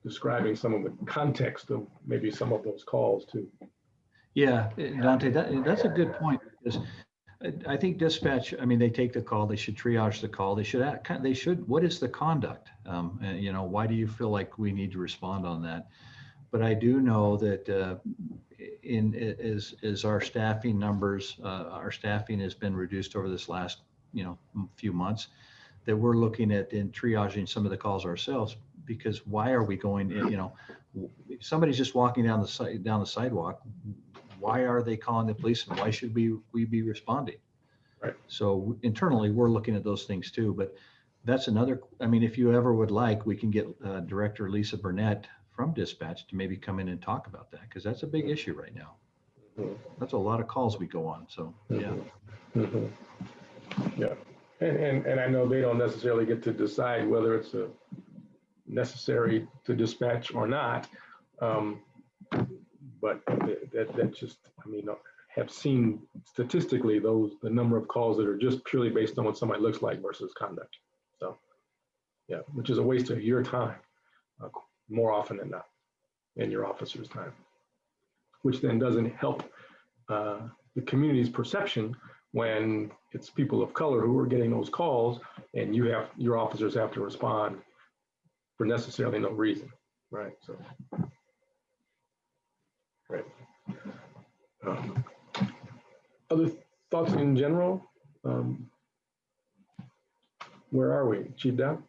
describing some of the context of maybe some of those calls too. Yeah, Dante, that's a good point, because I think dispatch, I mean, they take the call, they should triage the call, they should, what is the conduct? You know, why do you feel like we need to respond on that? But I do know that as our staffing numbers, our staffing has been reduced over this last, you know, few months, that we're looking at in triaging some of the calls ourselves, because why are we going, you know, somebody's just walking down the sidewalk. Why are they calling the police, and why should we be responding? Right. So internally, we're looking at those things too. But that's another. I mean, if you ever would like, we can get Director Lisa Burnett from Dispatch to maybe come in and talk about that, because that's a big issue right now. Mm-hmm. That's a lot of calls we go on. So yeah. Mm-hmm. Yeah, and I know they don't necessarily get to decide whether it's necessary to dispatch or not. But that just, I mean, have seen statistically the number of calls that are just purely based on what somebody looks like versus conduct. So, yeah, which is a waste of your time more often than not, and your officer's time, which then doesn't help the community's perception when it's people of color who are getting those calls, and your officers have to respond for necessarily no reason, right? So. Right. Other thoughts in general? Where are we, Chief Dow?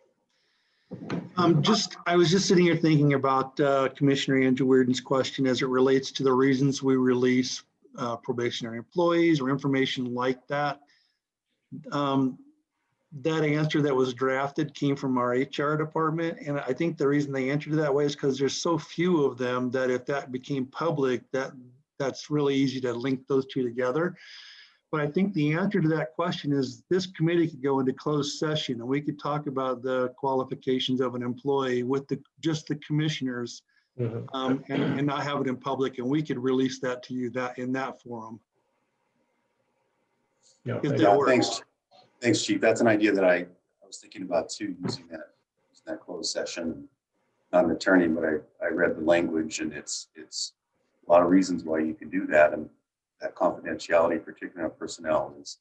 I was just sitting here thinking about Commissioner Andrew Weirden's question as it relates to the reasons we release probationary employees or information like that. That answer that was drafted came from our HR department. And I think the reason they answered it that way is because there's so few of them that if that became public, that's really easy to link those two together. But I think the answer to that question is this committee could go into closed session and we could talk about the qualifications of an employee with just the commissioners, mm-hmm. and not have it in public, and we could release that to you in that forum. Yeah, Thanks, Chief. That's an idea that I was thinking about too, using that closed session. Not an attorney, but I read the language, and it's a lot of reasons why you can do that, and that confidentiality, particularly on personnel, is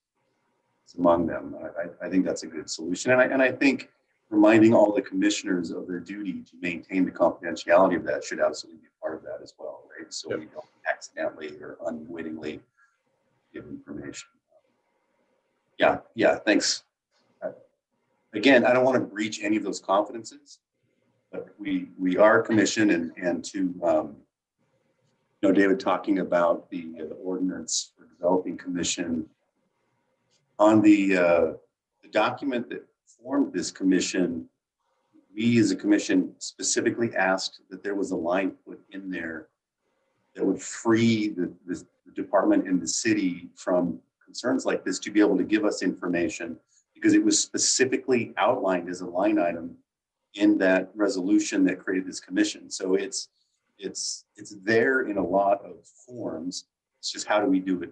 among them. I think that's a good solution, and I think reminding all the commissioners of their duty to maintain the confidentiality of that should absolutely be part of that as well, right? So we don't accidentally or unwittingly give information. Yeah, thanks. Again, I don't want to breach any of those confidences, but we are a commission, and to you know, David talking about the ordinance for developing commission on the document that formed this commission. We as a commission specifically asked that there was a line put in there that would free the department in the city from concerns like this to be able to give us information, because it was specifically outlined as a line item in that resolution that created this commission. So it's there in a lot of forms. It's just how do we do it,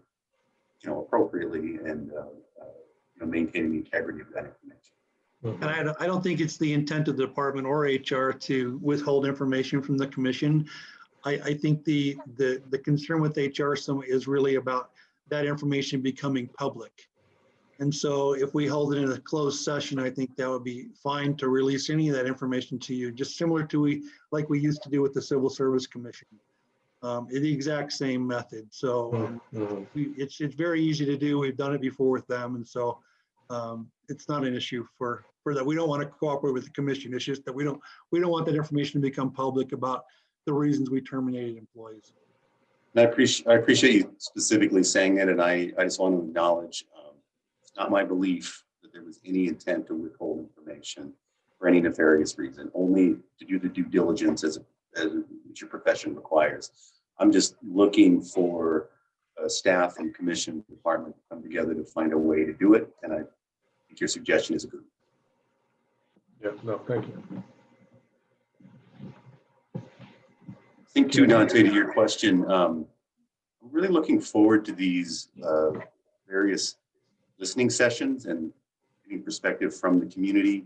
you know, appropriately and you know, maintaining the integrity of that information. And I don't think it's the intent of the department or HR to withhold information from the commission. I think the concern with HR is really about that information becoming public. And so if we hold it in a closed session, I think that would be fine to release any of that information to you, just similar to like we used to do with the Civil Service Commission. The exact same method. So it's very easy to do. We've done it before with them. And so it's not an issue for that. We don't want to cooperate with the commission. It's just that we don't want that information to become public about the reasons we terminated employees. And I appreciate you specifically saying that. And I just want to acknowledge, it's not my belief that there was any intent to withhold information for any nefarious reason, only to do the due diligence as your profession requires. I'm just looking for staff and commission department to come together to find a way to do it. And I think your suggestion is a good one. Yeah, no, thank you. I think too, Dante, to your question, I'm really looking forward to these various listening sessions and getting perspective from the community.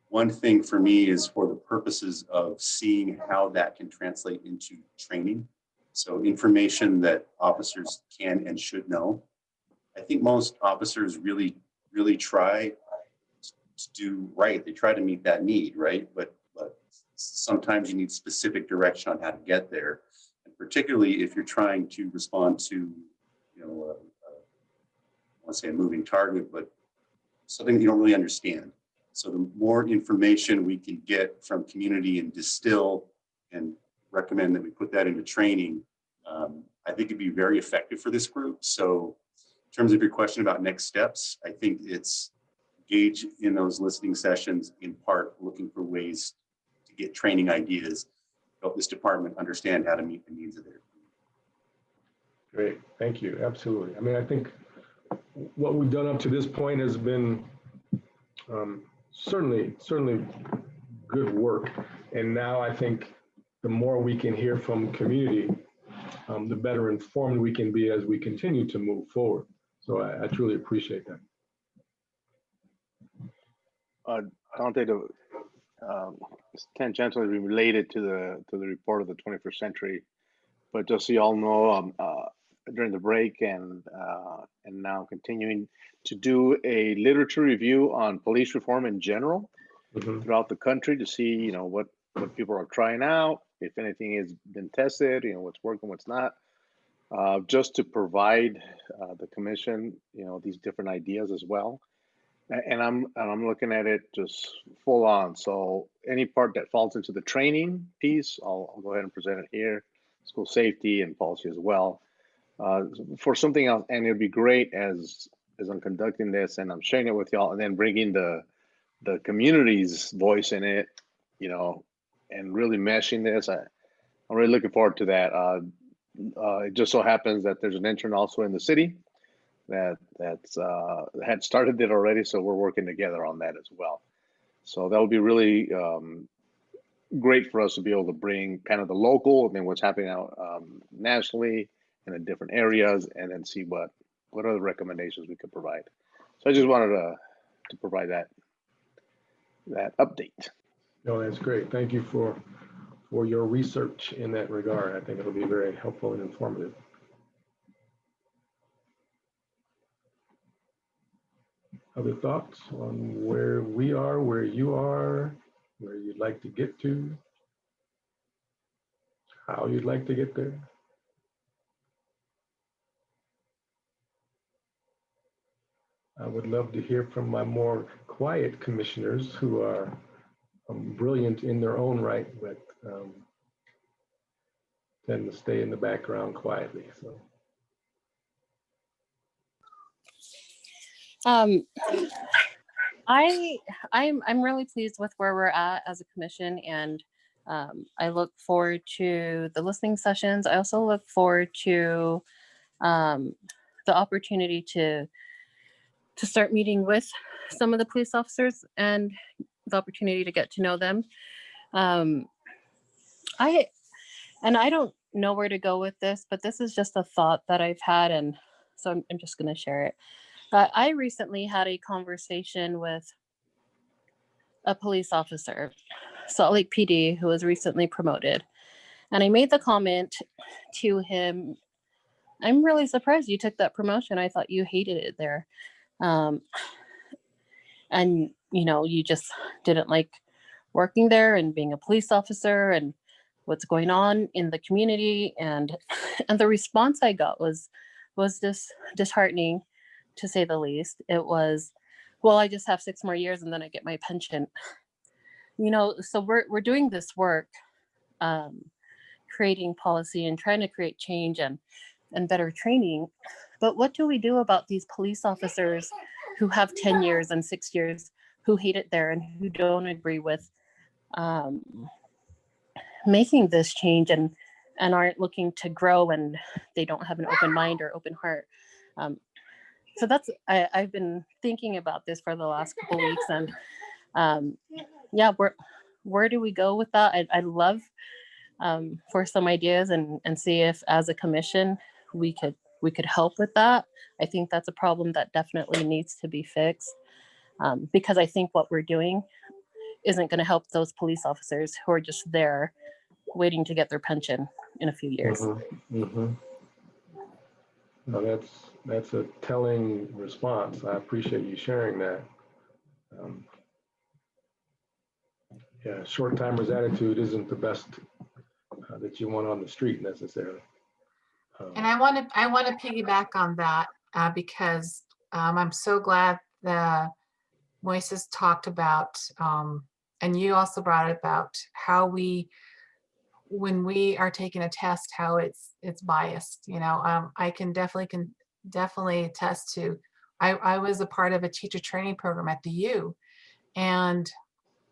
One thing for me is for the purposes of seeing how that can translate into training. So information that officers can and should know. I think most officers really try to do right. They try to meet that need, right? But sometimes you need specific direction on how to get there. And particularly if you're trying to respond to, I want to say a moving target, but something you don't really understand. So the more information we can get from community and distill and recommend that we put that into training, I think it'd be very effective for this group. So in terms of your question about next steps, I think it's engage in those listening sessions, in part looking for ways to get training ideas, help this department understand how to meet the needs of their community. Great, thank you, absolutely. I mean, I think what we've done up to this point has been certainly good work. And now I think the more we can hear from community, the better informed we can be as we continue to move forward. So I truly appreciate that. Dante, it's tangentially related to the report of the 21st century, but just so you all know, during the break and now continuing to do a literature review on police reform in general throughout the country to see, what people are trying out, if anything has been tested, what's working, what's not, just to provide the commission, these different ideas as well. And I'm looking at it just full on. So any part that falls into the training piece, I'll go ahead and present it here. School safety and policy as well. For something else, and it'd be great as I'm conducting this and I'm sharing it with y'all, and then bringing the community's voice in it, and really meshing this. I'm really looking forward to that. It just so happens that there's an intern also in the city that had started it already, so we're working together on that as well. So that would be really great for us to be able to bring kind of the local and then what's happening out nationally and in different areas, and then see what other recommendations we could provide. So I just wanted to provide that update. No, that's great. Thank you for your research in that regard. I think it'll be very helpful and informative. Other thoughts on where we are, where you are, where you'd like to get to, how you'd like to get there? I would love to hear from my more quiet commissioners who are brilliant in their own right, but tend to stay in the background quietly. So. I'm really pleased with where we're at as a commission, and I look forward to the listening sessions. I also look forward to the opportunity to start meeting with some of the police officers and the opportunity to get to know them. I don't know where to go with this, but this is just a thought that I've had, and so I'm just going to share it. I recently had a conversation with a police officer, Salt Lake PD, who was recently promoted. And I made the comment to him, I'm really surprised you took that promotion. I thought you hated it there. And, you just didn't like working there and being a police officer. And what's going on in the community. And the response I got was just disheartening, to say the least. It was, well, I just have 6 more years and then I get my pension. You know, so we're doing this work, creating policy and trying to create change and better training. But what do we do about these police officers who have 10 years and 6 years, who hate it there and who don't agree with making this change and aren't looking to grow, and they don't have an open mind or open heart? So that's, I've been thinking about this for the last couple weeks, and yeah, where do we go with that? I'd love for some ideas and see if as a commission we could help with that. I think that's a problem that definitely needs to be fixed, because I think what we're doing isn't going to help those police officers who are just there waiting to get their pension in a few years. No, that's a telling response. I appreciate you sharing that. Yeah, short timer's attitude isn't the best that you want on the street necessarily. And I want to piggyback on that because I'm so glad that Moises talked about, and you also brought it about how when we are taking a test, how it's biased. You know, I can definitely attest to. I was a part of a teacher training program at the U, and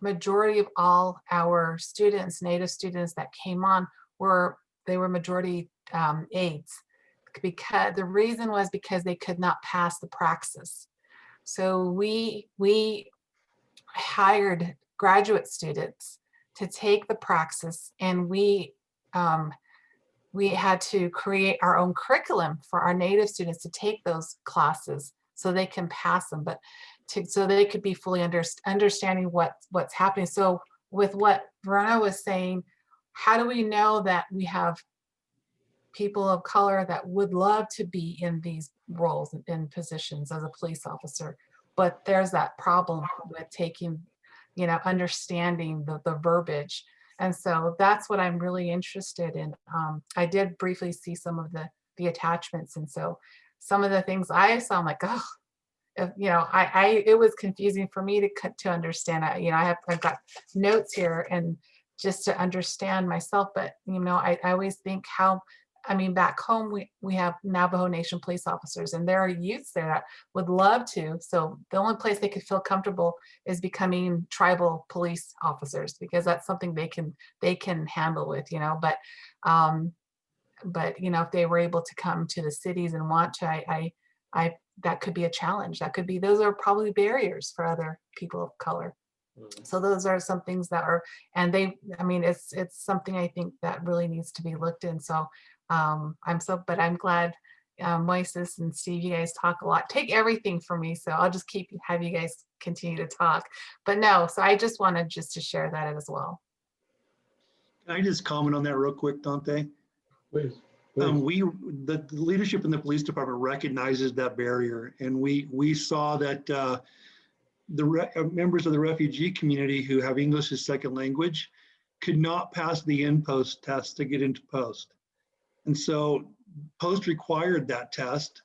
majority of all our students, Native students that came on, were majority aides, because the reason was because they could not pass the praxis. So we hired graduate students to take the praxis, and we had to create our own curriculum for our Native students to take those classes so they can pass them, but so they could be fully understanding what's happening. So with what Verona was saying, how do we know that we have people of color that would love to be in these roles and positions as a police officer, but there's that problem with taking, you know, understanding the verbiage. And so that's what I'm really interested in. I did briefly see some of the attachments, and so some of the things I saw, I'm like, oh, you know, it was confusing for me to understand. You know, I've got notes here and just to understand myself, but you know, I always think how, I mean, back home we have Navajo Nation police officers, and there are youths there that would love to. So the only place they could feel comfortable is becoming tribal police officers, because that's something they can handle with, you know. But you know, if they were able to come to the cities and want to, I that could be a challenge. Those are probably barriers for other people of color. So those are some things that are, and it's something I think that really needs to be looked in. So but I'm glad Moises and Steve, you guys talk a lot, take everything from me. So I'll just have you guys continue to talk, but no, so I just wanted to share that as well. Can I just comment on that real quick, Dante? Please. The leadership in the police department recognizes that barrier, and we saw that the members of the refugee community who have English as second language could not pass the in-post test to get into post, and so post required that test,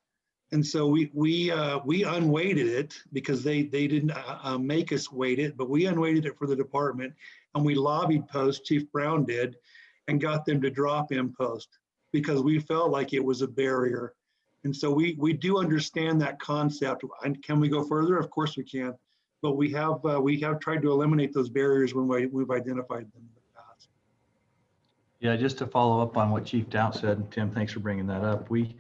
and so we unweighted it because they didn't make us weight it, but we unweighted it for the department, and we lobbied post, Chief Brown did, and got them to drop in post, because we felt like it was a barrier. And so we do understand that concept. And can we go further? Of course we can, but we have tried to eliminate those barriers when we've identified them in the past. Yeah, just to follow up on what Chief Doubt said, Tim, thanks for bringing that up. We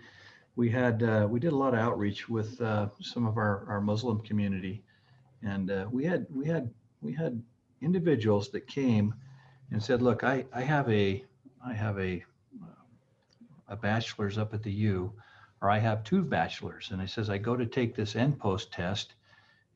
did a lot of outreach with some of our Muslim community, and we had individuals that came and said, look, I have a bachelor's up at the U, or I have 2 bachelors. And it says, I go to take this end-post test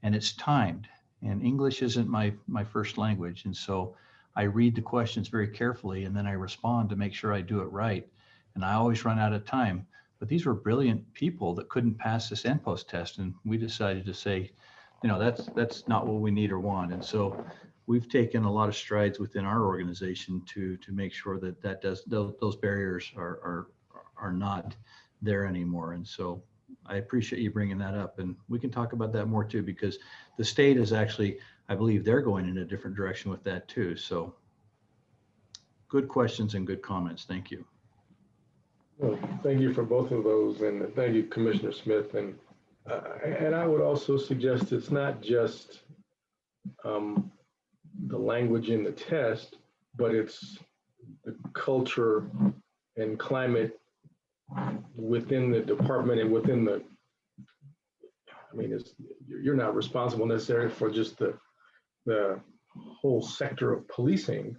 and it's timed, and English isn't my first language. And so I read the questions very carefully, and then I respond to make sure I do it right. And I always run out of time. But these were brilliant people that couldn't pass this end-post test. And we decided to say, you know, that's not what we need or want. And so we've taken a lot of strides within our organization to make sure that those barriers are not there anymore. And so I appreciate you bringing that up, and we can talk about that more too, because the state is actually, I believe they're going in a different direction with that too. So good questions and good comments. Thank you. Well, thank you for both of those, and thank you, Commissioner Smith. And I would also suggest it's not just the language in the test, but it's the culture and climate within the department and within the, I mean, you're not responsible necessarily for just the whole sector of policing.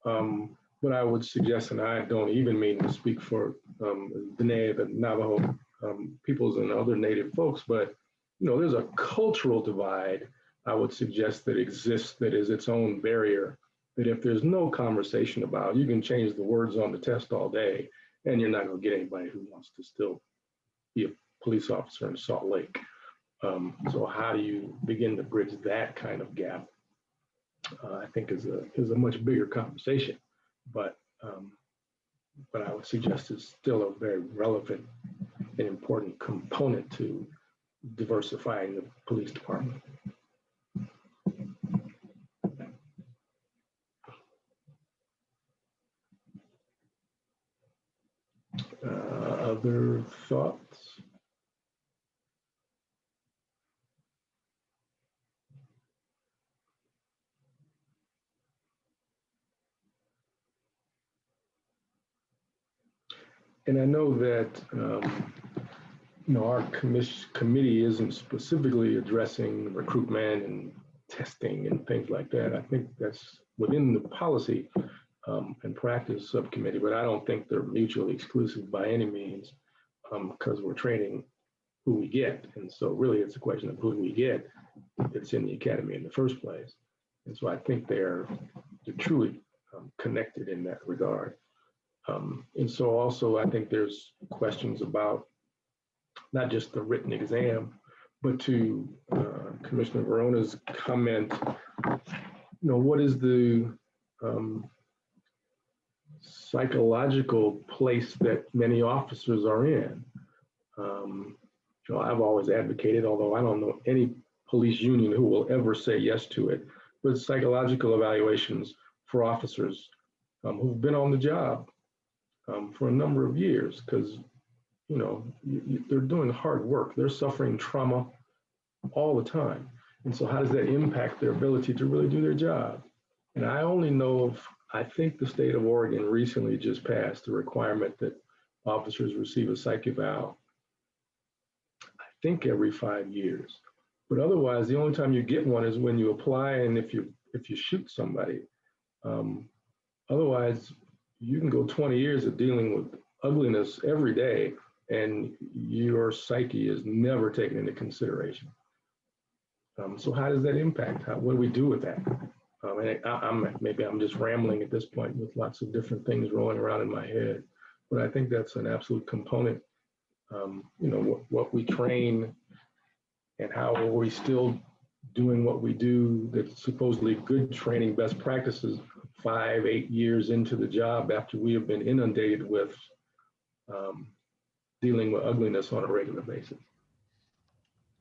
But I would suggest, and I don't even mean to speak for Dene, the Navajo peoples and other Native folks, but there's a cultural divide, I would suggest, that exists, that is its own barrier, that if there's no conversation about, you can change the words on the test all day, and you're not going to get anybody who wants to still be a police officer in Salt Lake. So how do you begin to bridge that kind of gap? I think is a much bigger conversation, but I would suggest it's still a very relevant and important component to diversifying the police department. Other thoughts? And I know that our committee isn't specifically addressing recruitment and testing and things like that. I think that's within the policy and practice subcommittee, but I don't think they're mutually exclusive by any means, because we're training who we get. And so really it's a question of who do we get that's in the academy in the first place. And so I think they're truly connected in that regard. And so also I think there's questions about not just the written exam, but to Commissioner Verona's comment, what is the psychological place that many officers are in? I've always advocated, although I don't know any police union who will ever say yes to it, but psychological evaluations for officers who've been on the job for a number of years, because they're doing hard work. They're suffering trauma all the time. And so how does that impact their ability to really do their job? And I only know of, I think the state of Oregon recently just passed a requirement that officers receive a psych eval, I think every 5 years. But otherwise, the only time you get one is when you apply and if you shoot somebody. Otherwise, you can go 20 years of dealing with ugliness every day, and your psyche is never taken into consideration. So how does that impact? What do we do with that? And maybe I'm just rambling at this point with lots of different things rolling around in my head, but I think that's an absolute component. What we train and how are we still doing what we do that's supposedly good training best practices 5-8 years into the job after we have been inundated with dealing with ugliness on a regular basis.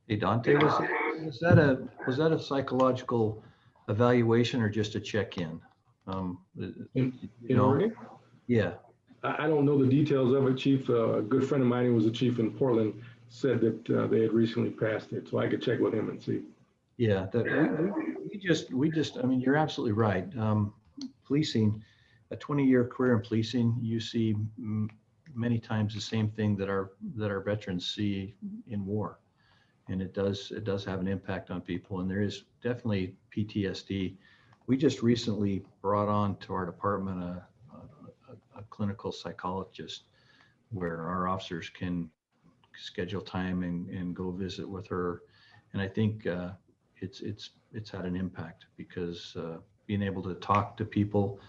Hey, Dante, was that a psychological evaluation or just a check-in? In Oregon? Yeah. I don't know the details of it, Chief. A good friend of mine who was a chief in Portland said that they had recently passed it, so I could check with him and see. Yeah, we just, I mean, you're absolutely right. Policing, a 20-year career in policing, you see many times the same thing that our veterans see in war. And it does have an impact on people, and there is definitely PTSD. We just recently brought on to our department a clinical psychologist where our officers can schedule time and go visit with her. And I think it's had an impact because being able to talk to people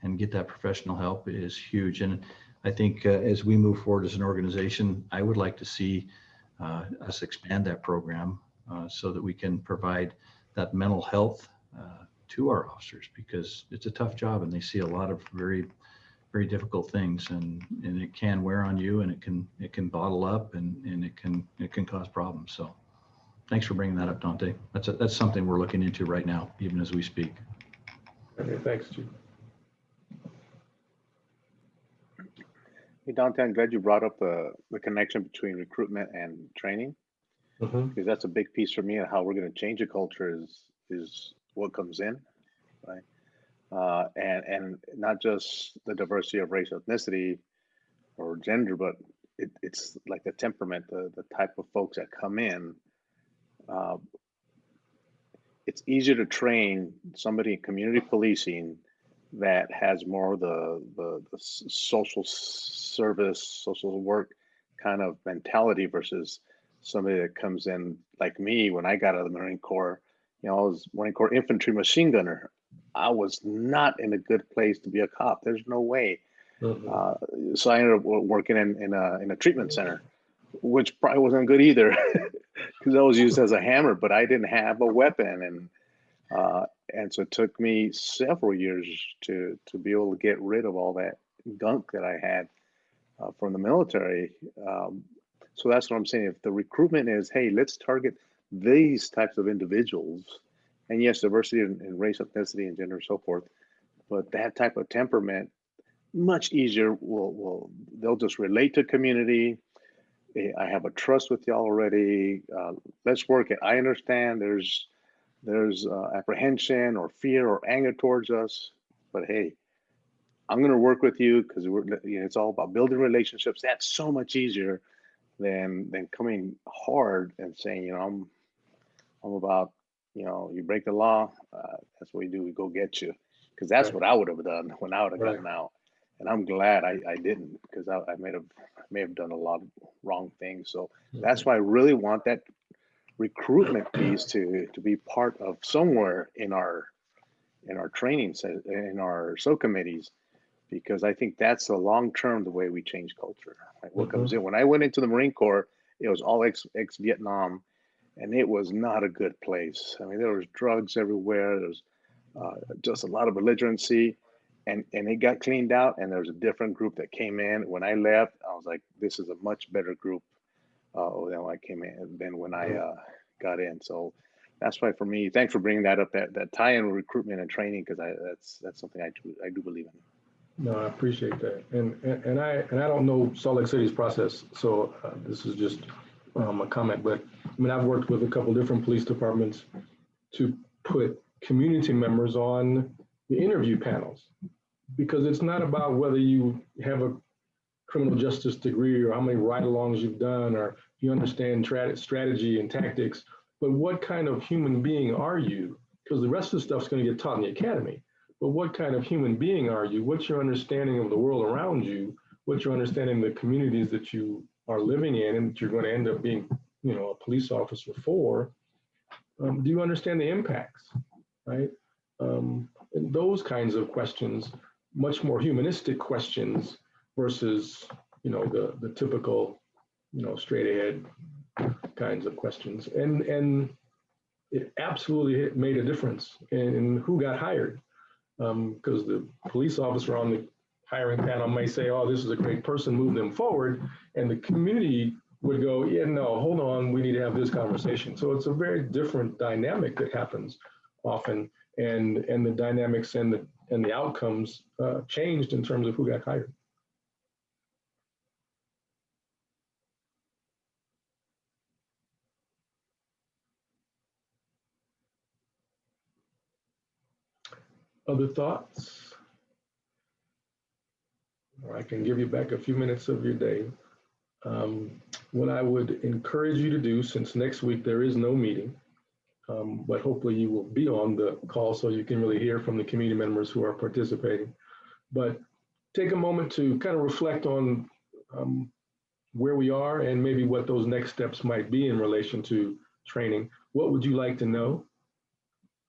and get that professional help is huge. And I think as we move forward as an organization, I would like to see us expand that program so that we can provide that mental health to our officers, because it's a tough job and they see a lot of very, very difficult things, and it can wear on you, and it can bottle up, and it can cause problems. So thanks for bringing that up, Dante. That's something we're looking into right now, even as we speak. Okay, thanks, Chief. Hey, Dante, I'm glad you brought up the connection between recruitment and training, because that's a big piece for me, and how we're going to change the culture is what comes in, right? And not just the diversity of race, ethnicity, or gender, but it's like the temperament, the type of folks that come in. It's easier to train somebody in community policing that has more the social service, social work kind of mentality versus somebody that comes in like me. When I got out of the Marine Corps, I was Marine Corps infantry machine gunner. I was not in a good place to be a cop. There's no way. So I ended up working in a treatment center, which probably wasn't good either, because I was used as a hammer, but I didn't have a weapon, and so it took me several years to be able to get rid of all that gunk that I had from the military. So that's what I'm saying. If the recruitment is, hey, let's target these types of individuals, and yes, diversity in race, ethnicity, and gender, and so forth, but that type of temperament, much easier. They'll just relate to community. I have a trust with y'all already. Let's work it. I understand there's apprehension or fear or anger towards us, but hey, I'm going to work with you, because it's all about building relationships. That's so much easier than coming hard and saying, I'm about, you break the law. That's what we do. We go get you, because that's what I would have done when I would have gotten out. And I'm glad I didn't, because I may have done a lot of wrong things. So that's why I really want that recruitment piece to be part of somewhere in our training, in our subcommittees, because I think that's the long term, the way we change culture. Like what comes in. When I went into the Marine Corps, it was all ex-Vietnam, and it was not a good place. I mean, there was drugs everywhere. There was just a lot of belligerency. And it got cleaned out, and there was a different group that came in. When I left, I was like, this is a much better group than when I came in, than when I got in. So that's why, for me, thanks for bringing that up, that tie-in with recruitment and training, because that's something I do believe in. No, I appreciate that. And I don't know Salt Lake City's process, so this is just a comment. But I mean, I've worked with a couple different police departments to put community members on the interview panels, because it's not about whether you have a criminal justice degree or how many ride-alongs you've done or you understand strategy and tactics, but what kind of human being are you? Because the rest of the stuff's going to get taught in the academy. But what kind of human being are you? What's your understanding of the world around you? What's your understanding of the communities that you are living in and that you're going to end up being, a police officer for? Do you understand the impacts, right? And those kinds of questions, much more humanistic questions versus, the typical, straight ahead kinds of questions. And it absolutely made a difference in who got hired. Because the police officer on the hiring panel may say, oh, this is a great person, move them forward. And the community would go, yeah, no, hold on, we need to have this conversation. So it's a very different dynamic that happens often. And the dynamics and the outcomes changed in terms of who got hired. Other thoughts? Or I can give you back a few minutes of your day. What I would encourage you to do, since next week there is no meeting, but hopefully you will be on the call so you can really hear from the community members who are participating. But take a moment to kind of reflect on where we are and maybe what those next steps might be in relation to training. What would you like to know?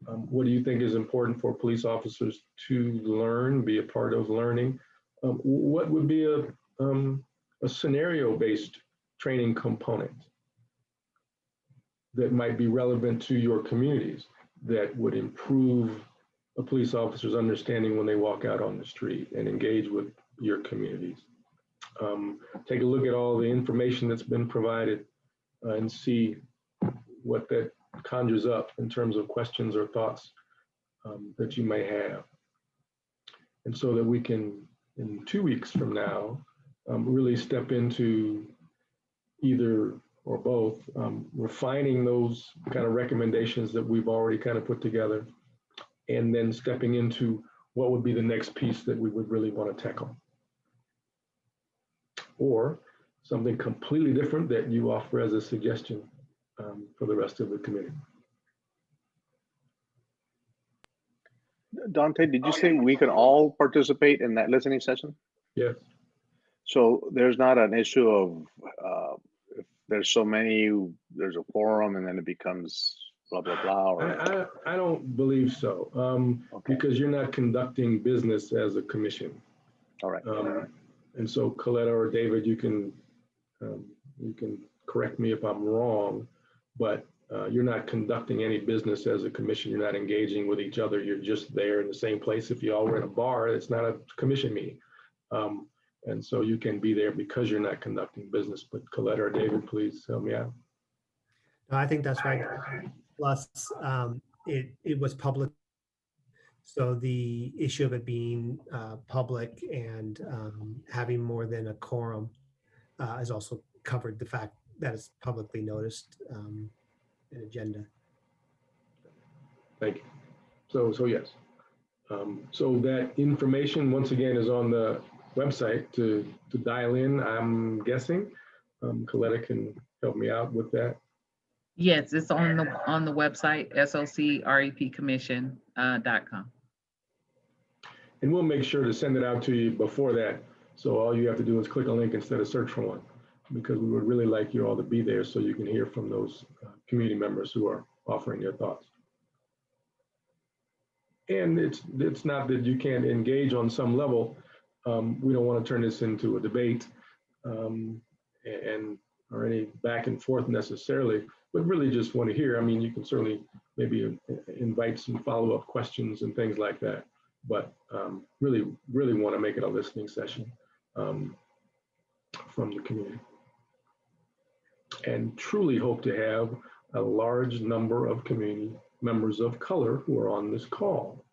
What do you think is important for police officers to learn, be a part of learning? What would be a scenario-based training component that might be relevant to your communities that would improve police officers understanding when they walk out on the street and engage with your communities. Take a look at all the information that's been provided and see what that conjures up in terms of questions or thoughts that you may have. And so that we can, in 2 weeks from now, really step into either or both, refining those kind of recommendations that we've already kind of put together, and then stepping into what would be the next piece that we would really want to tackle. Or something completely different that you offer as a suggestion for the rest of the committee. Dante, did you say we can all participate in that listening session? Yes. So there's not an issue of if there's so many, there's a quorum and then it becomes blah, blah, blah. Or... I don't believe so, okay. Because you're not conducting business as a commission. All right. And so Coletta or David, you can correct me if I'm wrong, but you're not conducting any business as a commission. You're not engaging with each other. You're just there in the same place. If you all were in a bar, it's not a commission meeting. And so you can be there because you're not conducting business. But Coletta or David, please help me out. No, I think that's right. Plus, it was public. So the issue of it being public and having more than a quorum has also covered the fact that it's publicly noticed an agenda. Thank you. So yes. So that information, once again, is on the website to dial in, I'm guessing. Coletta can help me out with that. Yes, it's on the website, socrepcommission.com. And we'll make sure to send it out to you before that. So all you have to do is click a link instead of search for one, because we would really like you all to be there so you can hear from those community members who are offering their thoughts. And it's not that you can't engage on some level. We don't want to turn this into a debate or any back and forth necessarily, but really just want to hear. I mean, you can certainly maybe invite some follow-up questions and things like that, but really want to make it a listening session from the community. And truly hope to have a large number of community members of color who are on this call.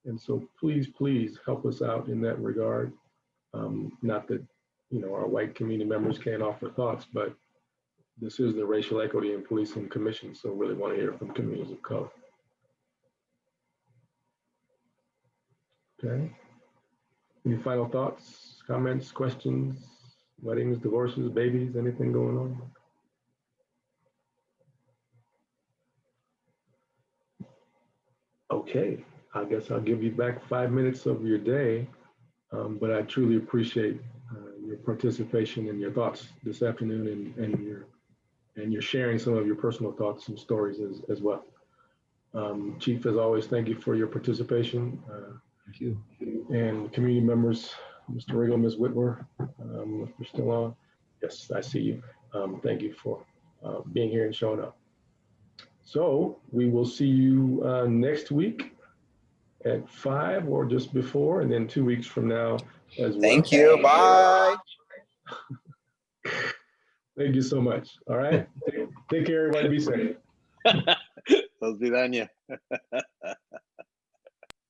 And so please help us out in that regard. Not that, our white community members can't offer thoughts, but this is the Racial Equity and Policing Commission, so really want to hear from communities of color. Okay. Any final thoughts, comments, questions, weddings, divorces, babies, anything going on? Okay, I guess I'll give you back 5 minutes of your day, but I truly appreciate your participation and your thoughts this afternoon, and you're sharing some of your personal thoughts and stories as well. Chief, as always, thank you for your participation. Thank you. And community members, Mr. Riggle, Ms. Whitwer, if you're still on. Yes, I see you. Thank you for being here and showing up. So we will see you next week at 5 or just before, and then 2 weeks from now as well. Thank you. Bye. Thank you so much. All right. Take care, everybody. Be safe. Los Vidania.